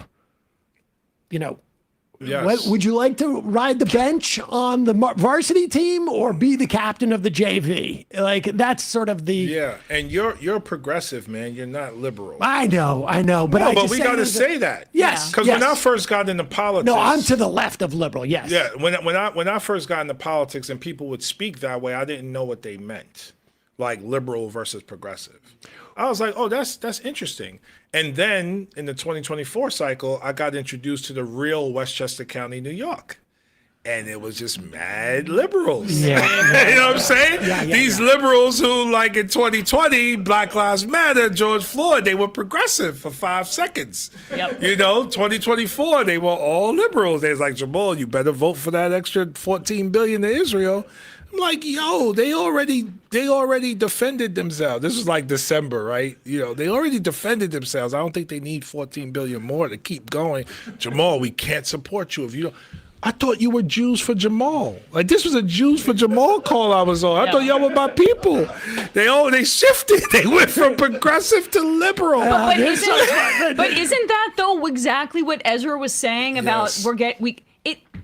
Yes. Would you like to ride the bench on the varsity team or be the captain of the JV? Like, that's sort of the. Yeah, and you're progressive, man. You're not liberal. I know, but No, I but just we say got to there's say that. Yes, Because when I first got into politics. No, I'm to the left of liberal. Yes. Yeah, when I first got into politics and people would speak that way, I didn't know what they meant, like liberal versus progressive. I was like, oh, that's interesting. And then in the 2024 cycle, I got introduced to the real Westchester County, New York. And it was just mad liberals. Yeah. You know what I'm saying? These liberals who, like in 2020, Black Lives Matter, George Floyd, they were progressive for 5 seconds. Yep. You know, 2024, they were all liberals. They was like, Jamaal, you better vote for that extra $14 billion to Israel. I'm like, yo, they already defended themselves. This was like December, right? You know, they already defended themselves. I don't think they need 14 billion more to keep going. Jamaal, we can't support you if you don't. I thought you were Jews for Jamaal. Like, this was a Jews for Jamaal call I was on. I thought y'all were my people. They shifted. They went from progressive to liberal. But isn't that though exactly what Ezra was saying about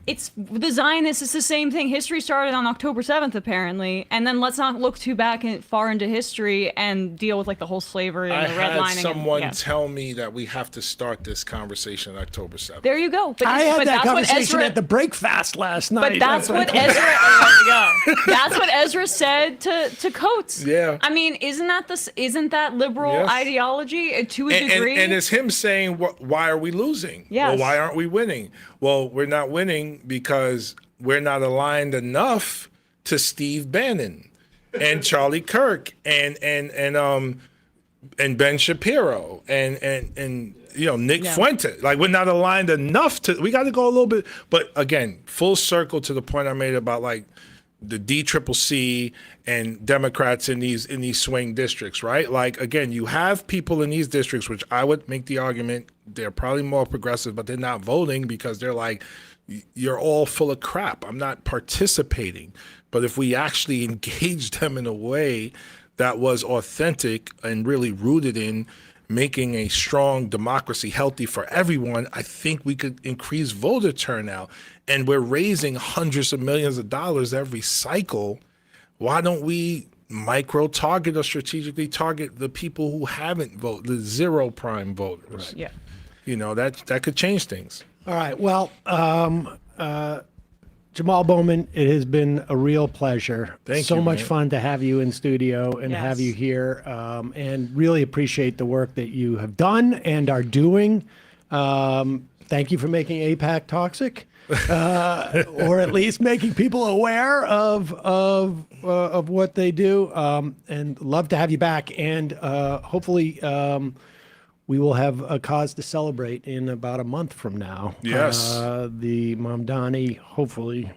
it's the Zionists? It's the same thing. History started on October 7th, apparently, and then let's not look too far into history and deal with like the whole slavery and the redlining. I had someone tell me that we have to start this conversation on October 7th. There you go. But I had that conversation Ezra, at the break fast last night. But that's what Ezra. That's what Ezra said to Coates. Yeah. I mean, isn't that liberal ideology to a degree? And it's him saying, why are we losing? Yes. Well, why aren't we winning? Well, we're not winning because we're not aligned enough to Steve Bannon and Charlie Kirk and Ben Shapiro and you know, Nick Fuente. Like, we're not aligned enough to. We got to go a little bit. But again, full circle to the point I made about like the DCCC and Democrats in these swing districts, right? Like, again, you have people in these districts, which I would make the argument they're probably more progressive, but they're not voting because they're like, you're all full of crap. I'm not participating. But if we actually engage them in a way that was authentic and really rooted in making a strong democracy healthy for everyone, I think we could increase voter turnout. And we're raising hundreds of millions of dollars every cycle. Why don't we micro-target or strategically target the people who haven't voted, the zero prime voters? Right. Yeah. You know, that could change things. All right. Well, Jamaal Bowman, it has been a real pleasure. Thank so you, much man. fun to have you in studio and have you here, and really appreciate the work that you have done and are doing. Thank you for making AIPAC toxic, or at least making people aware of what they do. And love to have you back. And hopefully, we will have a cause to celebrate in about a month from now. Yes. The Mamdani hopefully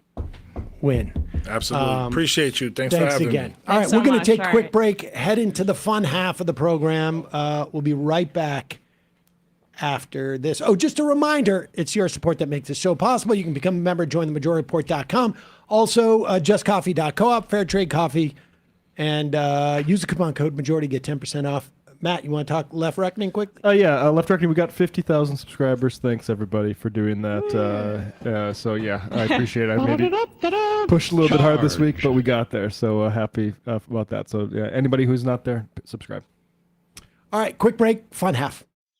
win. Absolutely. Appreciate you. Thanks for having again. me. All right, Thanks so we're going much. to take a All quick right. break, head into the fun half of the program. We'll be right back after this. Oh, just a reminder, it's your support that makes this show possible. You can become a member, join the majorityreport.com. Also, justcoffee.coop, fair trade coffee, and use the coupon code majority, get 10% off. Matt, you want to talk Left Reckoning quick? Yeah, Left Reckoning, we got 50,000 subscribers. Thanks, everybody, for doing that. So, yeah, I appreciate it. I maybe pushed a little bit hard this week, but we got there. So happy about that. So, yeah, anybody who's not there, subscribe. All right, quick break, fun half.